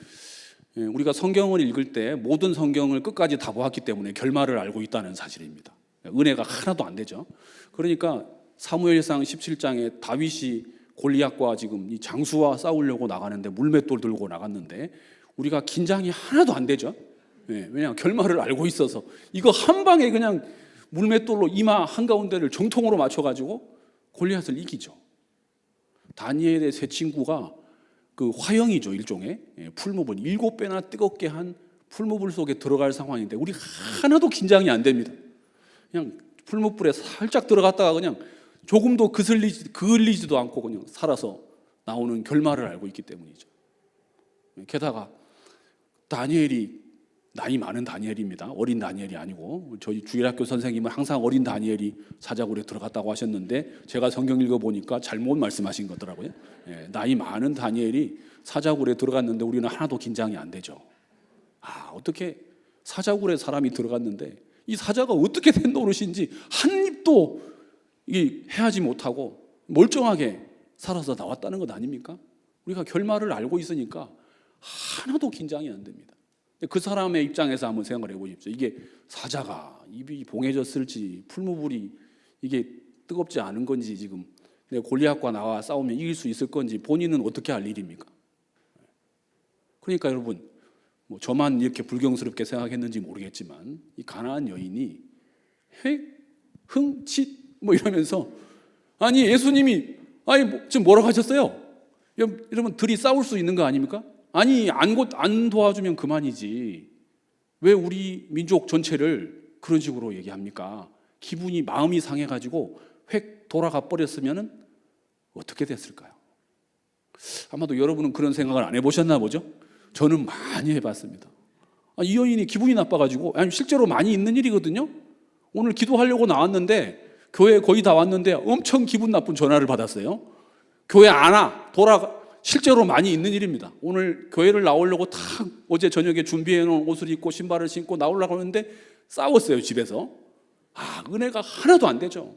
우리가 성경을 읽을 때 모든 성경을 끝까지 다 보았기 때문에 결말을 알고 있다는 사실입니다. 은혜가 하나도 안 되죠. 그러니까 사무엘상 17장에 다윗이 골리앗과 지금 이 장수와 싸우려고 나가는데 물맷돌 들고 나갔는데 우리가 긴장이 하나도 안 되죠. 왜냐하면 결말을 알고 있어서 이거 한 방에 그냥 물맷돌로 이마 한가운데를 정통으로 맞춰가지고 골리앗을 이기죠. 다니엘의 세 친구가 그 화형이죠, 일종의 풀무불, 7배나 뜨겁게 한 풀무불 속에 들어갈 상황인데 우리 하나도 긴장이 안 됩니다. 그냥 풀무불에 살짝 들어갔다가 그냥 조금도 그을리지도 않고 그냥 살아서 나오는 결말을 알고 있기 때문이죠. 게다가 다니엘이 나이 많은 다니엘입니다. 어린 다니엘이 아니고, 저희 주일학교 선생님은 항상 어린 다니엘이 사자굴에 들어갔다고 하셨는데 제가 성경 읽어보니까 잘못 말씀하신 거더라고요. 나이 많은 다니엘이 사자굴에 들어갔는데 우리는 하나도 긴장이 안 되죠. 어떻게 사자굴에 사람이 들어갔는데 이 사자가 어떻게 된 노릇인지 한 입도 해하지 못하고 멀쩡하게 살아서 나왔다는 것 아닙니까? 우리가 결말을 알고 있으니까 하나도 긴장이 안 됩니다. 그 사람의 입장에서 한번 생각을 해보십시오. 이게 사자가 입이 봉해졌을지 풀무불이 이게 뜨겁지 않은 건지, 지금 골리앗과 나와 싸우면 이길 수 있을 건지 본인은 어떻게 할 일입니까? 그러니까 여러분, 저만 이렇게 불경스럽게 생각했는지 모르겠지만 이 가나안 여인이 흥칫 이러면서 아니 예수님이 지금 뭐라고 하셨어요? 여러분, 둘이 싸울 수 있는 거 아닙니까? 아니 안 도와주면 그만이지 왜 우리 민족 전체를 그런 식으로 얘기합니까? 마음이 상해가지고 획 돌아가 버렸으면 어떻게 됐을까요? 아마도 여러분은 그런 생각을 안 해보셨나 보죠? 저는 많이 해봤습니다. 이 여인이 기분이 나빠가지고, 실제로 많이 있는 일이거든요. 오늘 기도하려고 나왔는데 교회 거의 다 왔는데 엄청 기분 나쁜 전화를 받았어요. 교회 안 와. 실제로 많이 있는 일입니다. 오늘 교회를 나오려고 어제 저녁에 준비해 놓은 옷을 입고 신발을 신고 나오려고 하는데 싸웠어요, 집에서. 은혜가 하나도 안 되죠.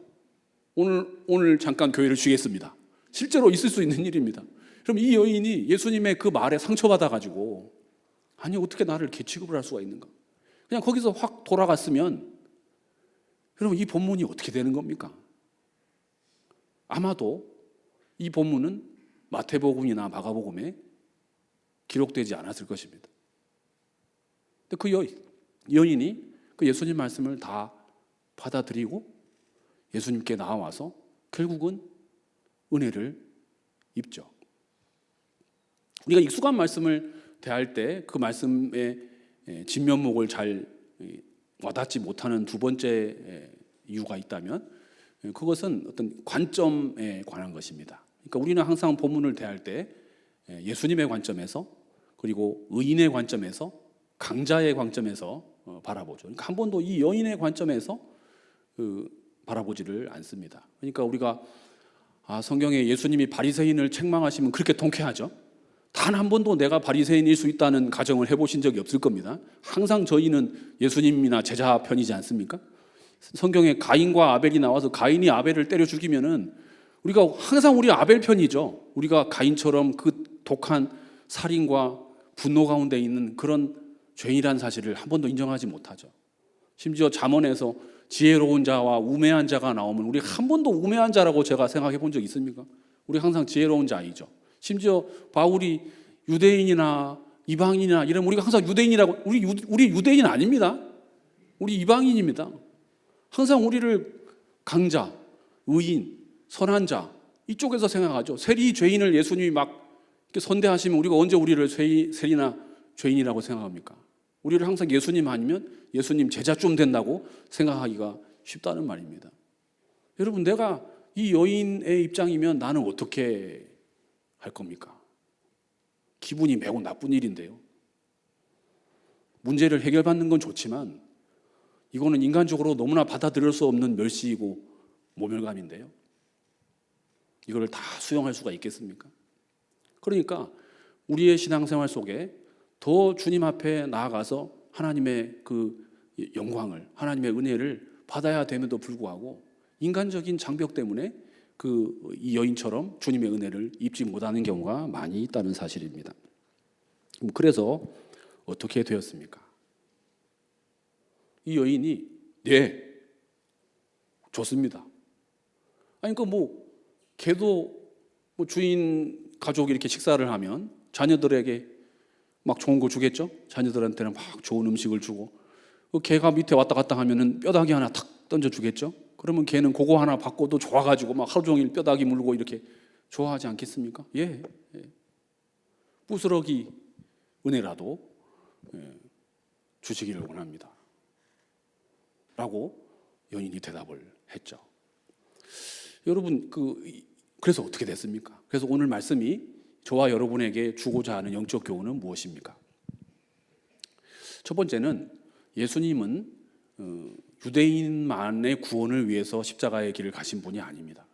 오늘 잠깐 교회를 쉬겠습니다. 실제로 있을 수 있는 일입니다. 그럼 이 여인이 예수님의 그 말에 상처받아가지고 어떻게 나를 개 취급을 할 수가 있는가? 그냥 거기서 확 돌아갔으면 여러분, 이 본문이 어떻게 되는 겁니까? 아마도 이 본문은 마태복음이나 마가복음에 기록되지 않았을 것입니다. 근데 그 여인이 그 예수님 말씀을 다 받아들이고 예수님께 나와서 결국은 은혜를 입죠. 우리가 익숙한 말씀을 대할 때 그 말씀의 진면목을 잘 와닿지 못하는 두 번째 이유가 있다면 그것은 어떤 관점에 관한 것입니다. 그러니까 우리는 항상 본문을 대할 때 예수님의 관점에서, 그리고 의인의 관점에서, 강자의 관점에서 바라보죠. 그러니까 한 번도 이 여인의 관점에서 바라보지를 않습니다. 그러니까 우리가 성경에 예수님이 바리새인을 책망하시면 그렇게 통쾌하죠. 단 한 번도 내가 바리새인일 수 있다는 가정을 해보신 적이 없을 겁니다. 항상 저희는 예수님이나 제자 편이지 않습니까? 성경에 가인과 아벨이 나와서 가인이 아벨을 때려 죽이면은 우리가 항상 우리 아벨 편이죠. 우리가 가인처럼 그 독한 살인과 분노 가운데 있는 그런 죄인이라는 사실을 한 번도 인정하지 못하죠. 심지어 잠언에서 지혜로운 자와 우매한 자가 나오면 우리 한 번도 우매한 자라고 제가 생각해 본 적 있습니까? 우리 항상 지혜로운 자이죠. 심지어 바울이 유대인이나 이방인이나 이러면 우리가 항상 유대인이라고, 우리 유대인 아닙니다. 우리 이방인입니다. 항상 우리를 강자, 의인, 선한 자 이쪽에서 생각하죠. 세리 죄인을 예수님이 막 이렇게 선대하시면 우리가 언제 우리를 세리나 죄인이라고 생각합니까? 우리를 항상 예수님 아니면 예수님 제자쯤 된다고 생각하기가 쉽다는 말입니다. 여러분, 내가 이 여인의 입장이면 나는 어떻게 할 겁니까? 기분이 매우 나쁜 일인데요. 문제를 해결받는 건 좋지만 이거는 인간적으로 너무나 받아들일 수 없는 멸시이고 모멸감인데요. 이걸 다 수용할 수가 있겠습니까? 그러니까 우리의 신앙생활 속에 더 주님 앞에 나아가서 하나님의 그 영광을, 하나님의 은혜를 받아야 됨에도 불구하고 인간적인 장벽 때문에 이 여인처럼 주님의 은혜를 입지 못하는 경우가 많이 있다는 사실입니다. 그래서 어떻게 되었습니까? 이 여인이 네, 좋습니다. 아니 걔도 주인 가족이 이렇게 식사를 하면 자녀들에게 막 좋은 거 주겠죠? 자녀들한테는 막 좋은 음식을 주고 걔가 밑에 왔다 갔다 하면은 뼈다귀 하나 탁 던져 주겠죠? 그러면 걔는 그거 하나 받고도 좋아가지고 막 하루 종일 뼈다귀 물고 이렇게 좋아하지 않겠습니까? 예. 부스러기 은혜라도 주시기를 원합니다. 라고 여인이 대답을 했죠. 여러분, 그래서 어떻게 됐습니까? 그래서 오늘 말씀이 저와 여러분에게 주고자 하는 영적 교훈은 무엇입니까? 첫 번째는 예수님은 유대인만의 구원을 위해서 십자가의 길을 가신 분이 아닙니다.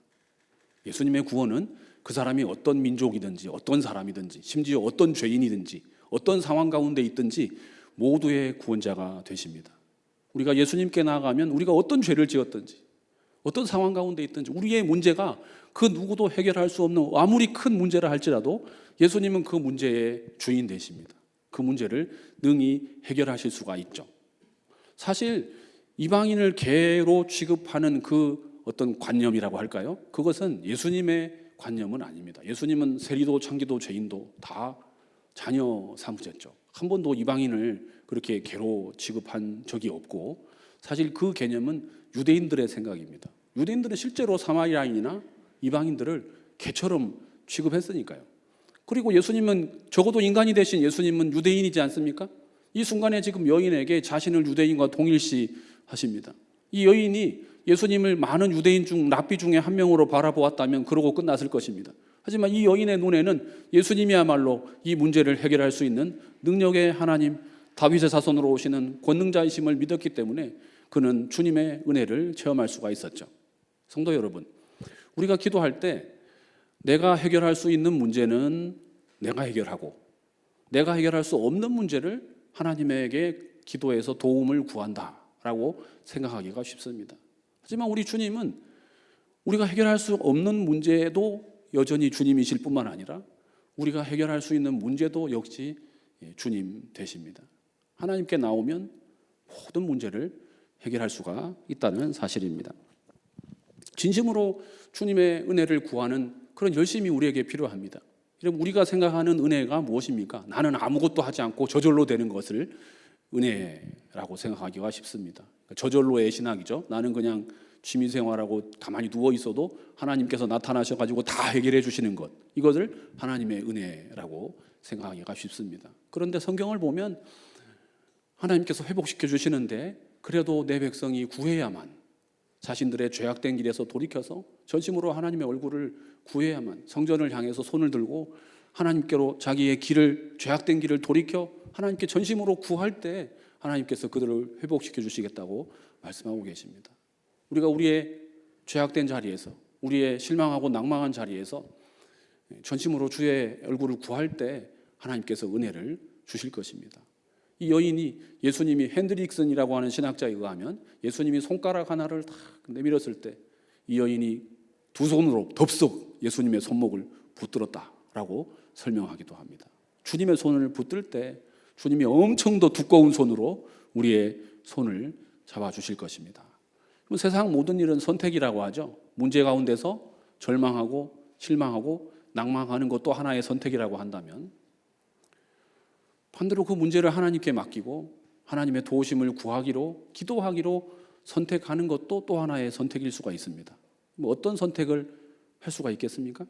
예수님의 구원은 그 사람이 어떤 민족이든지 어떤 사람이든지 심지어 어떤 죄인이든지 어떤 상황 가운데 있든지 모두의 구원자가 되십니다. 우리가 예수님께 나아가면 우리가 어떤 죄를 지었든지 어떤 상황 가운데 있든지 우리의 문제가 그 누구도 해결할 수 없는 아무리 큰 문제라 할지라도 예수님은 그 문제의 주인 되십니다. 그 문제를 능히 해결하실 수가 있죠. 사실 이방인을 개로 취급하는 그 어떤 관념이라고 할까요? 그것은 예수님의 관념은 아닙니다. 예수님은 세리도 창기도 죄인도 다 자녀 삼으셨죠. 한 번도 이방인을 그렇게 개로 취급한 적이 없고 사실 그 개념은 유대인들의 생각입니다. 유대인들은 실제로 사마리아인이나 이방인들을 개처럼 취급했으니까요. 그리고 예수님은 적어도 인간이 되신 예수님은 유대인이지 않습니까? 이 순간에 지금 여인에게 자신을 유대인과 동일시하십니다. 이 여인이 예수님을 많은 유대인 중 랍비 중에 한 명으로 바라보았다면 그러고 끝났을 것입니다. 하지만 이 여인의 눈에는 예수님이야말로 이 문제를 해결할 수 있는 능력의 하나님, 다윗의 자손으로 오시는 권능자이심을 믿었기 때문에 그는 주님의 은혜를 체험할 수가 있었죠. 성도 여러분, 우리가 기도할 때 내가 해결할 수 있는 문제는 내가 해결하고 내가 해결할 수 없는 문제를 하나님에게 기도해서 도움을 구한다라고 생각하기가 쉽습니다. 하지만 우리 주님은 우리가 해결할 수 없는 문제도 여전히 주님이실 뿐만 아니라 우리가 해결할 수 있는 문제도 역시 주님 되십니다. 하나님께 나오면 모든 문제를 해결할 수가 있다는 사실입니다. 진심으로 주님의 은혜를 구하는 그런 열심이 우리에게 필요합니다. 여러분, 우리가 생각하는 은혜가 무엇입니까? 나는 아무것도 하지 않고 저절로 되는 것을 은혜라고 생각하기가 쉽습니다. 저절로의 신학이죠. 나는 그냥 취미생활하고 가만히 누워 있어도 하나님께서 나타나셔가지고 다 해결해 주시는 것, 이것을 하나님의 은혜라고 생각하기가 쉽습니다. 그런데 성경을 보면 하나님께서 회복시켜 주시는데 그래도 내 백성이 구해야만, 자신들의 죄악된 길에서 돌이켜서 전심으로 하나님의 얼굴을 구해야만, 성전을 향해서 손을 들고 하나님께로 자기의 길을, 죄악된 길을 돌이켜 하나님께 전심으로 구할 때 하나님께서 그들을 회복시켜 주시겠다고 말씀하고 계십니다. 우리가 우리의 죄악된 자리에서, 우리의 실망하고 낭망한 자리에서 전심으로 주의 얼굴을 구할 때 하나님께서 은혜를 주실 것입니다. 이 여인이 예수님이 핸드릭슨이라고 하는 신학자에 의하면 예수님이 손가락 하나를 딱 내밀었을 때 이 여인이 두 손으로 덥석 예수님의 손목을 붙들었다라고 설명하기도 합니다. 주님의 손을 붙들 때 주님이 엄청 더 두꺼운 손으로 우리의 손을 잡아주실 것입니다. 세상 모든 일은 선택이라고 하죠. 문제 가운데서 절망하고 실망하고 낭망하는 것도 하나의 선택이라고 한다면 반대로 그 문제를 하나님께 맡기고 하나님의 도우심을 구하기로 기도하기로 선택하는 것도 또 하나의 선택일 수가 있습니다. 어떤 선택을 할 수가 있겠습니까?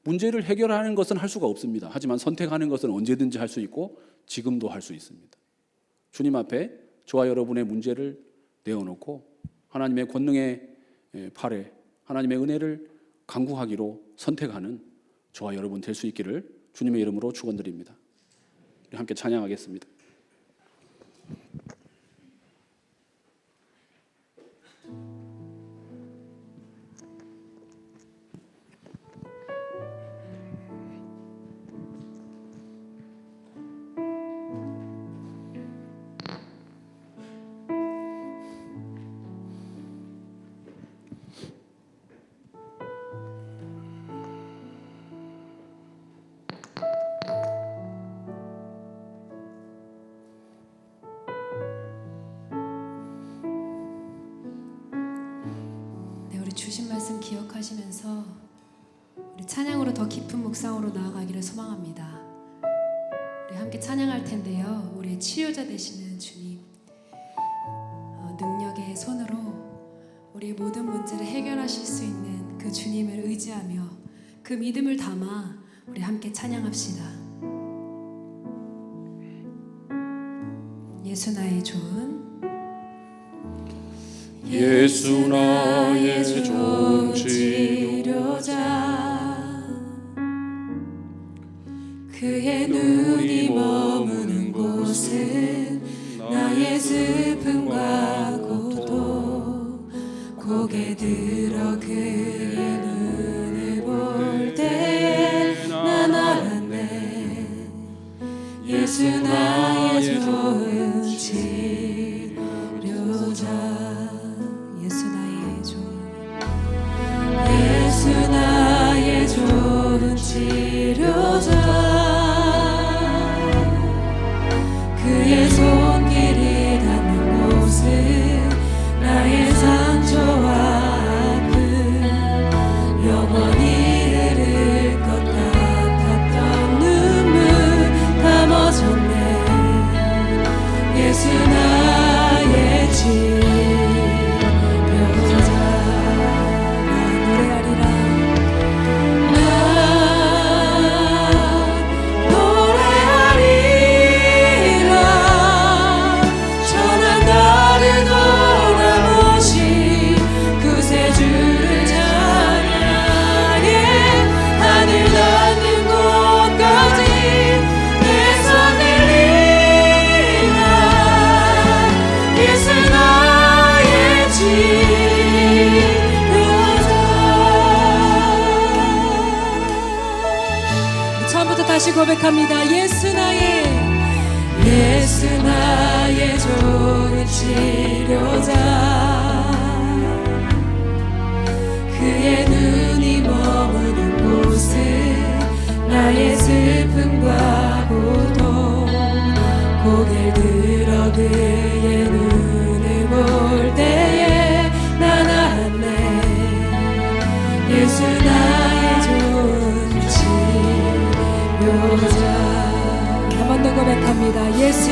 문제를 해결하는 것은 할 수가 없습니다. 하지만 선택하는 것은 언제든지 할 수 있고 지금도 할 수 있습니다. 주님 앞에 저와 여러분의 문제를 내어놓고 하나님의 권능의 팔에 하나님의 은혜를 간구하기로 선택하는 저와 여러분 될 수 있기를 주님의 이름으로 축원드립니다. 함께 찬양하겠습니다. 주신 말씀 기억하시면서 우리 찬양으로 더 깊은 묵상으로 나아가기를 소망합니다. 우리 함께 찬양할 텐데요. 우리의 치료자 되시는 주님, 능력의 손으로 우리의 모든 문제를 해결하실 수 있는 그 주님을 의지하며 그 믿음을 담아 우리 함께 찬양합시다. 예수 나의 좋은 예수 나의 좋은 치료자, 그의 눈이 머무는 곳은 나의 슬픔과 고통, 고개 들어 그의 눈을 볼 때에 난 알았네. 예수 나의 좋은 치료자, 예수 나의 좋은 치료자, 그의 손길이 닿는 곳은 나의 상처와 아픔, 영원히 흐를 것 같았던 눈물 다 멎었네. 예수 나의 치료자, 다시 고백합니다. 예수 나의 좋은 치료자, 그의 눈이 머무는 곳은 나의 슬픔과 고통, 고개를 들어 그의 눈을 볼 때에 난 알았네. 예수 나의 좋은 치료자. 한 번 더 고백합니다. 예수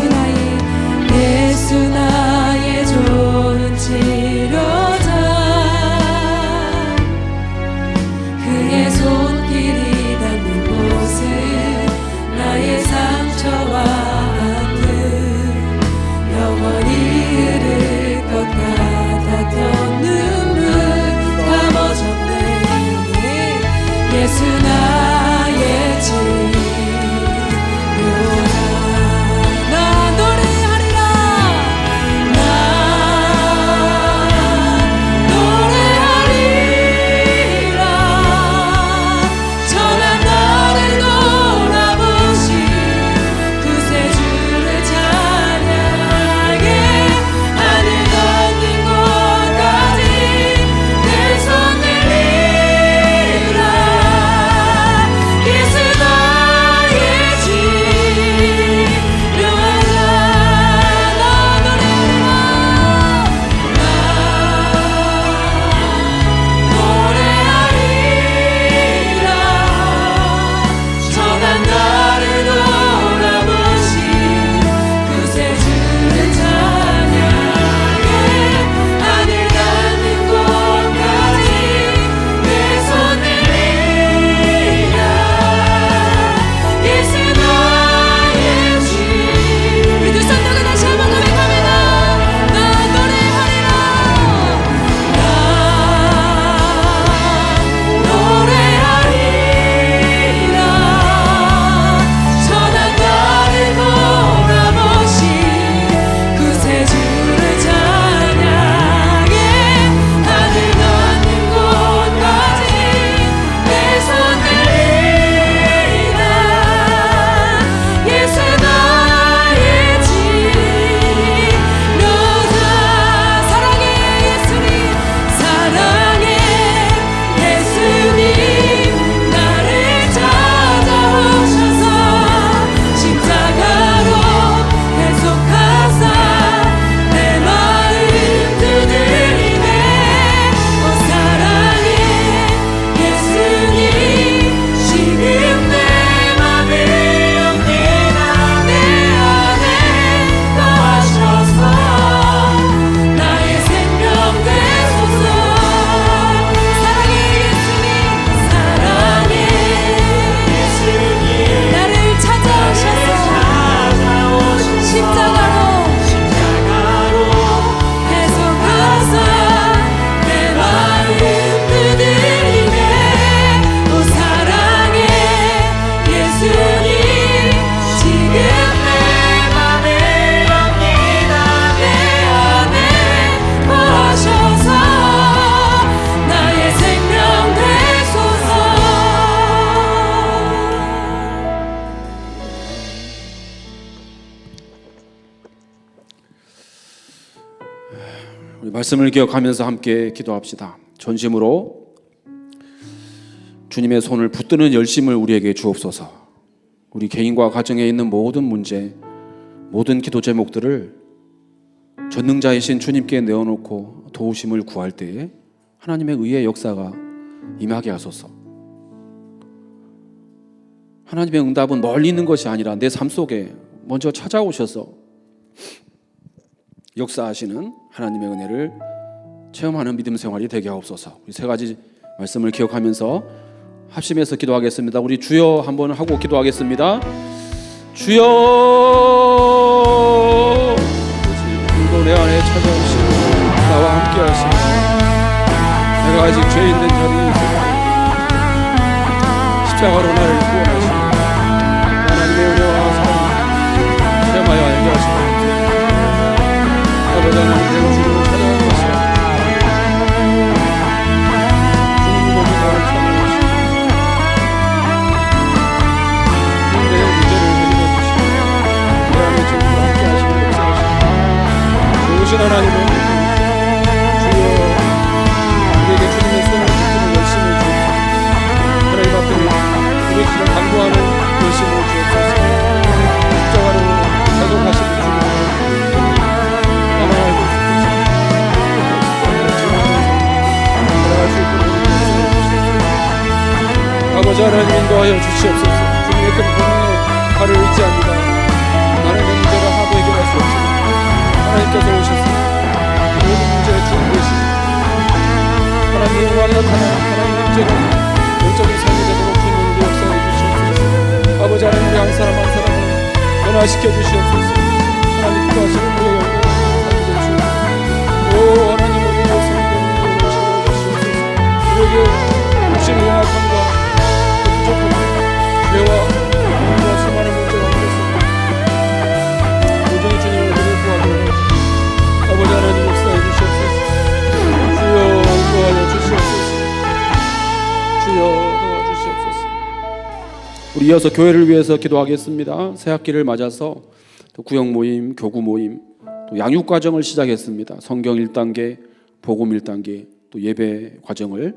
나의 좋은 치료자, 그의 손길이 닿는 곳은 나의 상처와 아픔, 영원히 흐를 것 같았던 눈물 다 멎었네. 예수 나의 치료자, 나 노래하리라. 나 우리 말씀을 기억하면서 함께 기도합시다. 전심으로 주님의 손을 붙드는 열심을 우리에게 주옵소서. 우리 개인과 가정에 있는 모든 문제, 모든 기도 제목들을 전능자이신 주님께 내어놓고 도우심을 구할 때에 하나님의 의의 역사가 임하게 하소서. 하나님의 응답은 멀리 있는 것이 아니라 내 삶 속에 먼저 찾아오셔서 역사하시는 하나님의 은혜를 체험하는 믿음 생활이 되게 하옵소서. 우리 세 가지 말씀을 기억하면서 합심해서 기도하겠습니다. 우리 주여 한번 하고 기도하겠습니다. 주여, 오늘도 내 안에 찾아오시고 나와 함께 하시고 내가 아직 죄 있는 자리에 십자가로 나를 구원하시고 하나님의 은혜와 사랑 체험하여 알게 하시고 아버지 하나님, 내가 주님을 찾아온 것이야. 주님 몸이 나를 찾아오시고 내 문제를 해결해 주시고 내 안에 주님과 함께 하시고 역사하시고 좋으신 하나님을 주여, 우리에게 주님의 손을 붙드는 열심을 주옵소서. 하나님 앞에 우리 주를 강구하는 열심을 주옵소서. 십자가로 자족하시는 주님을 나만 알고 있습니다. 아버지 하나님, 인도하여 주시옵소서. 주님의 큰 권능에 발을 의지합니다. 나는 내 문제가 하도 해결할 수 없으니 하나님께서 오셔서 모든 문제의 주인 되시니 하나님의 영광이 나타나 하나님의 문제가 영적인 삶이 되도록 주님 우리 역사해 주시옵소서. 아버지 하나님, 우리 한 사람 한 사람을 변화시켜 주시옵소서. 하나님 기도하시는 우리의 영광을 살리게 주옵소서. 오 하나님, 우리의 성도를 주시옵소서. 우리에게 육신의 연약함과 부족함과 죄와 고민과 수많은 문제가 있습니다. 도저히 주님을 구하고 아버지 하나님 역사해 주시옵소서. 주여 도와주여 주시옵소서. 주여 도와주시옵소서. 우리 이어서 교회를 위해서 기도하겠습니다. 새 학기를 맞아서 또 구역 모임, 교구 모임, 또 양육 과정을 시작했습니다. 성경 1단계, 복음 1단계, 또 예배 과정을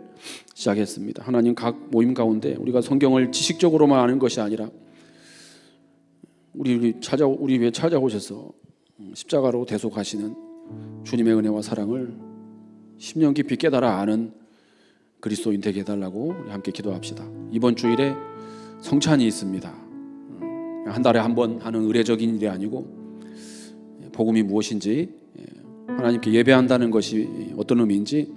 시작했습니다. 하나님, 각 모임 가운데 우리가 성경을 지식적으로만 아는 것이 아니라 우리 위에 찾아오셔서 십자가로 대속하시는 주님의 은혜와 사랑을 10년 깊이 깨달아 아는 그리스도인 되게 해달라고 우리 함께 기도합시다. 이번 주일에 성찬이 있습니다. 한 달에 한 번 하는 의례적인 일이 아니고 복음이 무엇인지, 하나님께 예배한다는 것이 어떤 의미인지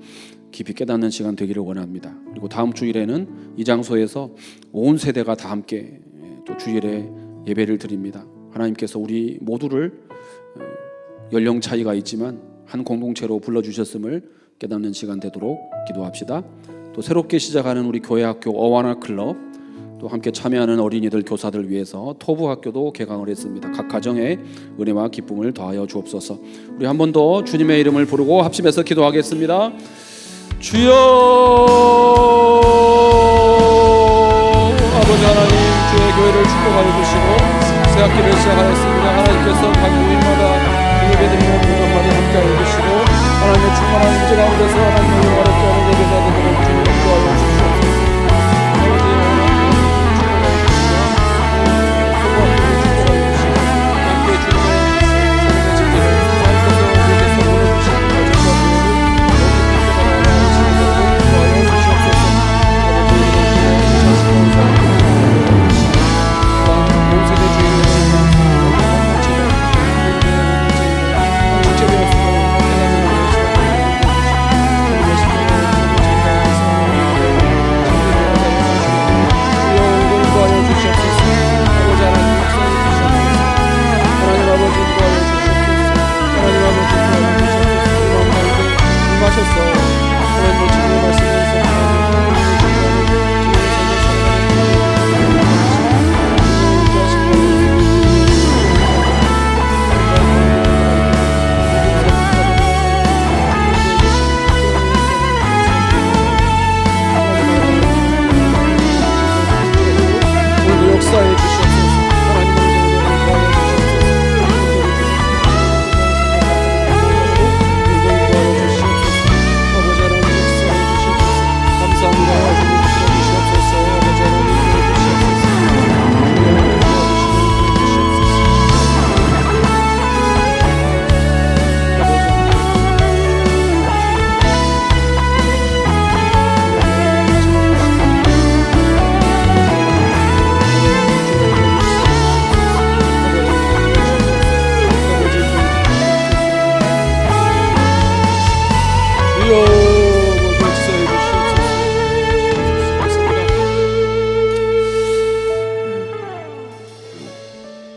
깊이 깨닫는 시간 되기를 원합니다. 그리고 다음 주일에는 이 장소에서 온 세대가 다 함께 또 주일에 예배를 드립니다. 하나님께서 우리 모두를 연령 차이가 있지만 한 공동체로 불러주셨음을 깨닫는 시간 되도록 기도합시다. 또 새롭게 시작하는 우리 교회학교 어와나 클럽, 또 함께 참여하는 어린이들 교사들 위해서 토부 학교도 개강을 했습니다. 각 가정에 은혜와 기쁨을 더하여 주옵소서. 우리 한 번 더 주님의 이름을 부르고 합심해서 기도하겠습니다. 주여, 아버지 하나님, 주의 교회를 축복하여 주시고 새 학기를 시작하였습니다. 하나님께서 각 모임마다 예배드리는 공간마다 함께하여 주시고 하나님의 충만한 임재 가운데서 하나님의 영광을 깨우는 예배자 되도록 주님 인도하여 주시옵소서.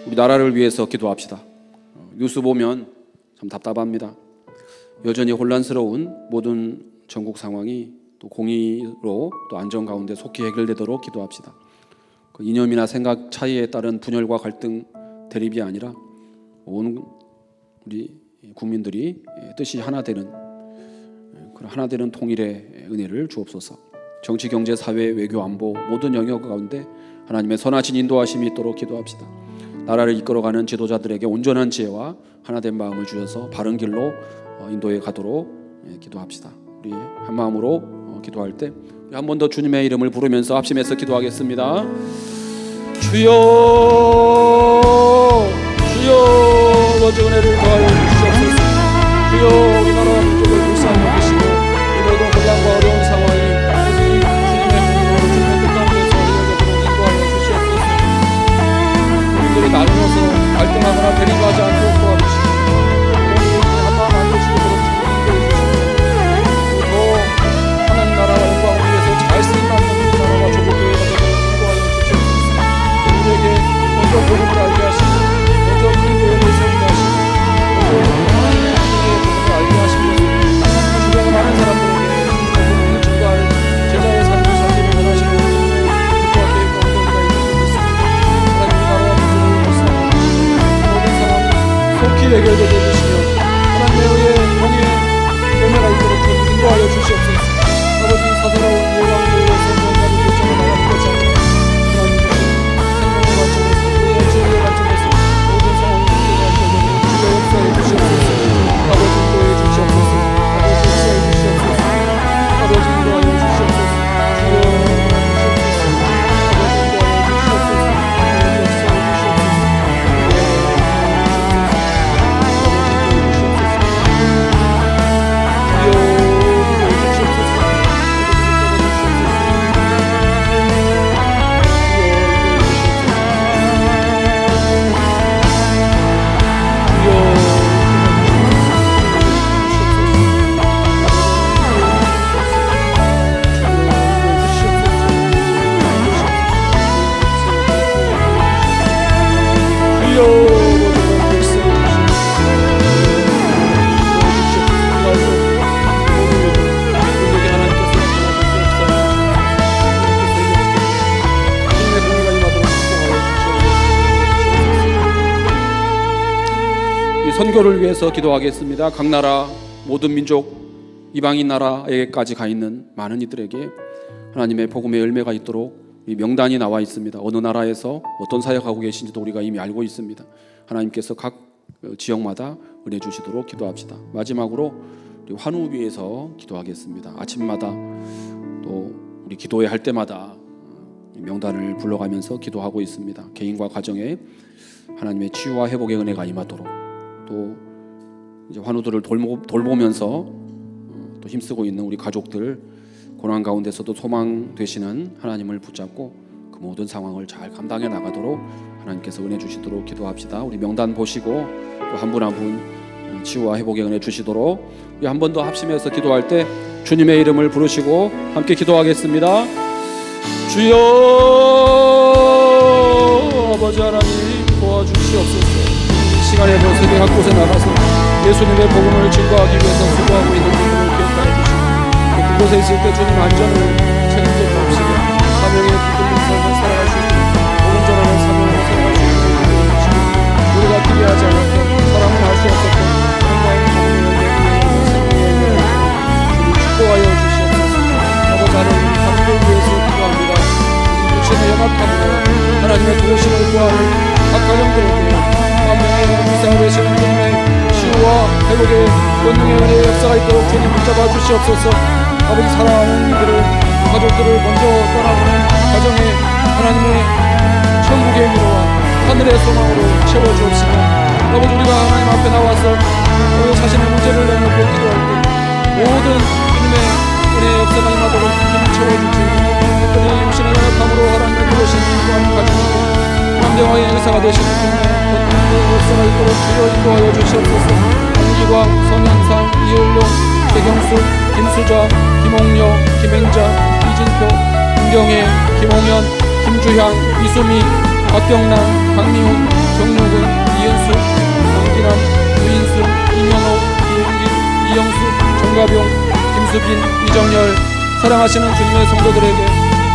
우리 나라를 위해서 기도합시다. 뉴스 보면 참 답답합니다. 여전히 혼란스러운 모든 전국 상황이 또 공의로 또 안전 가운데 속히 해결되도록 기도합시다. 그 이념이나 생각 차이에 따른 분열과 갈등, 대립이 아니라 온 우리 국민들이 뜻이 하나 되는 그런 하나 되는 통일의 은혜를 주옵소서. 정치, 경제, 사회, 외교, 안보 모든 영역 가운데 하나님의 선하신 인도하심이 있도록 기도합시다. 나라를 이끌어가는 지도자들에게 온전한 지혜와 하나된 마음을 주셔서 바른 길로 인도해 가도록 기도합시다. 우리 한 마음으로 기도할 때 한 번 더 주님의 이름을 부르면서 합심해서 기도하겠습니다. 주여, 주여, 아버지 은혜를 더하여 주시옵소서. 주여, 우리나라 민족을 불쌍히 여기시고 이 모든 혼란과 어려운 상황이 오직 주님의 능력으로 주님의 뜻 가운데서 이루어지도록 인도하여 주시옵소서. 국민들이 나누어서 갈등하거나 대립하지 않도록 도와주시고 한마음 안 되시도록 인도해 주시고 또 하나님 나라와 영광을 위해서 잘 쓰임받는 우리나라와 조국교회가 되도록 인도하여 주시옵소서. 우리에게 먼저 복음을 알게 하시고 먼저 큰 교회를 세우게 하시고 먼저 하나님의 복음을 알게 하시고 주변의 많은 사람들에게 복음을 증거할 제자의 삶을 살기를 원하시는 주님의 뜻과 계획과 온전히가 있는 줄 믿습니다. 하나님 나라와 민족을 불쌍히 모든 상황이 속히 해결되게 해주시며 하나님의 의의 공의의 열매가 있도록 인도하여 주시옵소서. 아버지 사사로운 예왕교회에서 무언가를 결정해 나가는 것이 아니라 하나님 생명의 관점에서 우리의 지혜의 관점에서 모든 상황이 해결될 때에 주여 역사해 주시옵소서. 아버지 인도해 주시옵소서. 아버지 역사해 주시옵소서. 아버지 인도하여 주시옵소서. 주여 주시옵소서. 아버지 인도하여 주시옵소서. 아버지 역사해 주시옵소서. 선교를 위해서 기도하겠습니다. 각 나라 모든 민족 이방인 나라에게까지 가 있는 많은 이들에게 하나님의 복음의 열매가 있도록 이 명단이 나와 있습니다. 어느 나라에서 어떤 사역하고 계신지도 우리가 이미 알고 있습니다. 하나님께서 각 지역마다 은혜 주시도록 기도합시다. 마지막으로 우리 환우 위해서 기도하겠습니다. 아침마다 또 우리 기도회 할 때마다 명단을 불러가면서 기도하고 있습니다. 개인과 가정에 하나님의 치유와 회복의 은혜가 임하도록 또 이제 환우들을 돌보면서 또 힘쓰고 있는 우리 가족들 고난 가운데서도 소망 되시는 하나님을 붙잡고 그 모든 상황을 잘 감당해 나가도록 하나님께서 은혜 주시도록 기도합시다. 우리 명단 보시고 또 한 분 한 분 치유와 회복의 은혜 주시도록 우리 한 번 더 합심해서 기도할 때 주님의 이름을 부르시고 함께 기도하겠습니다. 주여 아버지 하나님 도와주시옵소서. 시간에 본 세계 각 곳에 나가서 예수님의 복음을 증거하기 위해서 수고하고 있는 분들을 기억하여 주시고 그곳에 있을 때 주님 안전을 책임져 주옵시고 사명에 붙들린 삶을 살아갈 수 있고 복음 전하는 사명을 살아갈 수 있는 분들을 주시고 우리가 기대하지 않았던 사람은 알 수 없었던 아름다운 복음의 열매 생명의 열매를 주님 축복하여 주시옵소서. 아버지 하나님 가족을 위해서 기도합니다. 육신의 연합함으로 하나님의 도우심을 구하는 각 가정들에게 만명의 불쌍히 되시는 주님의 치유와 회복의 권능의 은혜의 역사가 있도록 주님 붙잡아 주시옵소서. 아버지 사랑하는 이들을 가족들을 먼저 떠나보는 가정에 하나님의 천국의 미로와 하늘의 소망으로 채워주옵시며 아버지 우리가 하나님 앞에 나와서 자신의 문제를 내놓고 기도할 때 모든 주님의 은혜의 역사가 임하도록 주님 채워주시고 특별히 육신의 연약함으로 하나님의 그러신 구하는 가정으로 남대화의 의사가 되시는 주님의 역사가 있도록 주여 인도하여 주시옵소서. 안기광, 성현상, 이을룡, 최경수, 김수자, 김홍여, 김행자, 이진표, 김경혜, 김홍현, 김주향, 이수미, 박경란, 강미훈, 정록은, 이은수, 강기남, 유인수, 이명호, 이은길, 이영수, 정가병, 김수빈, 이정열. 사랑하시는 주님의 성도들에게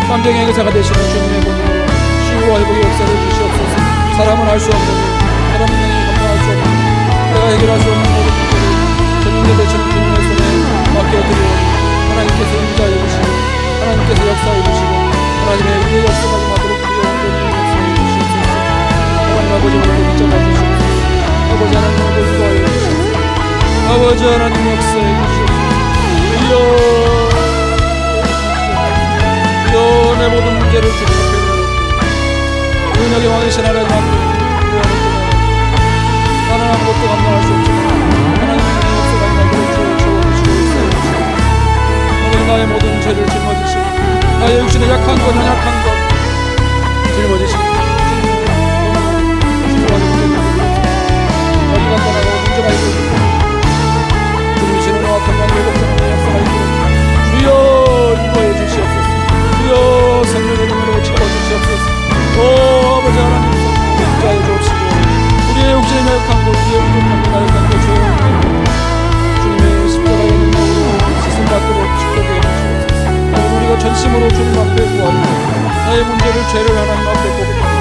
만병의 의사가 되시는 주님의 본으로 치유와 회복의 역사를 주시옵소서. 사람은 알 수 없는 일, 사람은 능히 감당할 수 없는 일, 내가 해결할 수 없는 모든 문제를 전능자 되시는 주님의 손에 맡겨드리오니 하나님께서 인자해 주시고 하나님께서 역사해 주시고 하나님의 의의 역사가 임하도록 주의 온전히 역사해 주시옵소서. 하나님 아버지 오늘도 붙잡아 주시옵소서. 아버지 하나님 오늘도 인도하여 주시옵소서. 아버지 하나님 역사해 주시옵소서. 주여 내 모든 문제를 주님 앞에 내놓고 은혜의 왕이신 하나님 앞에 나는 아무것도 감당할 수 없지만 하나님의 역사가 임하도록 채워주시고 있사옵소서. 오늘 나의 모든 죄를 짊어지시고 나의 육신의 약한 것 연약한 것 짊어지시고 어디가 떠나고 문제가 있고 주님이시는 너와 평강의 회복되는 역사가 있도록 주여 인도해 주시옵소서. 주여 성령의 능으로 채워주시옵소서. 오 아버지 하나님 인자해 주옵시고 우리의 육신의 나약한 것 우리의 부족함의 나약한 것 죄의 주님의 십자가의 능력으로 씻음 받도록 축복해 주시옵소서. 우리가 전심으로 주님 앞에 구하며 나의 문제를 죄를 하나님 앞에 고백하며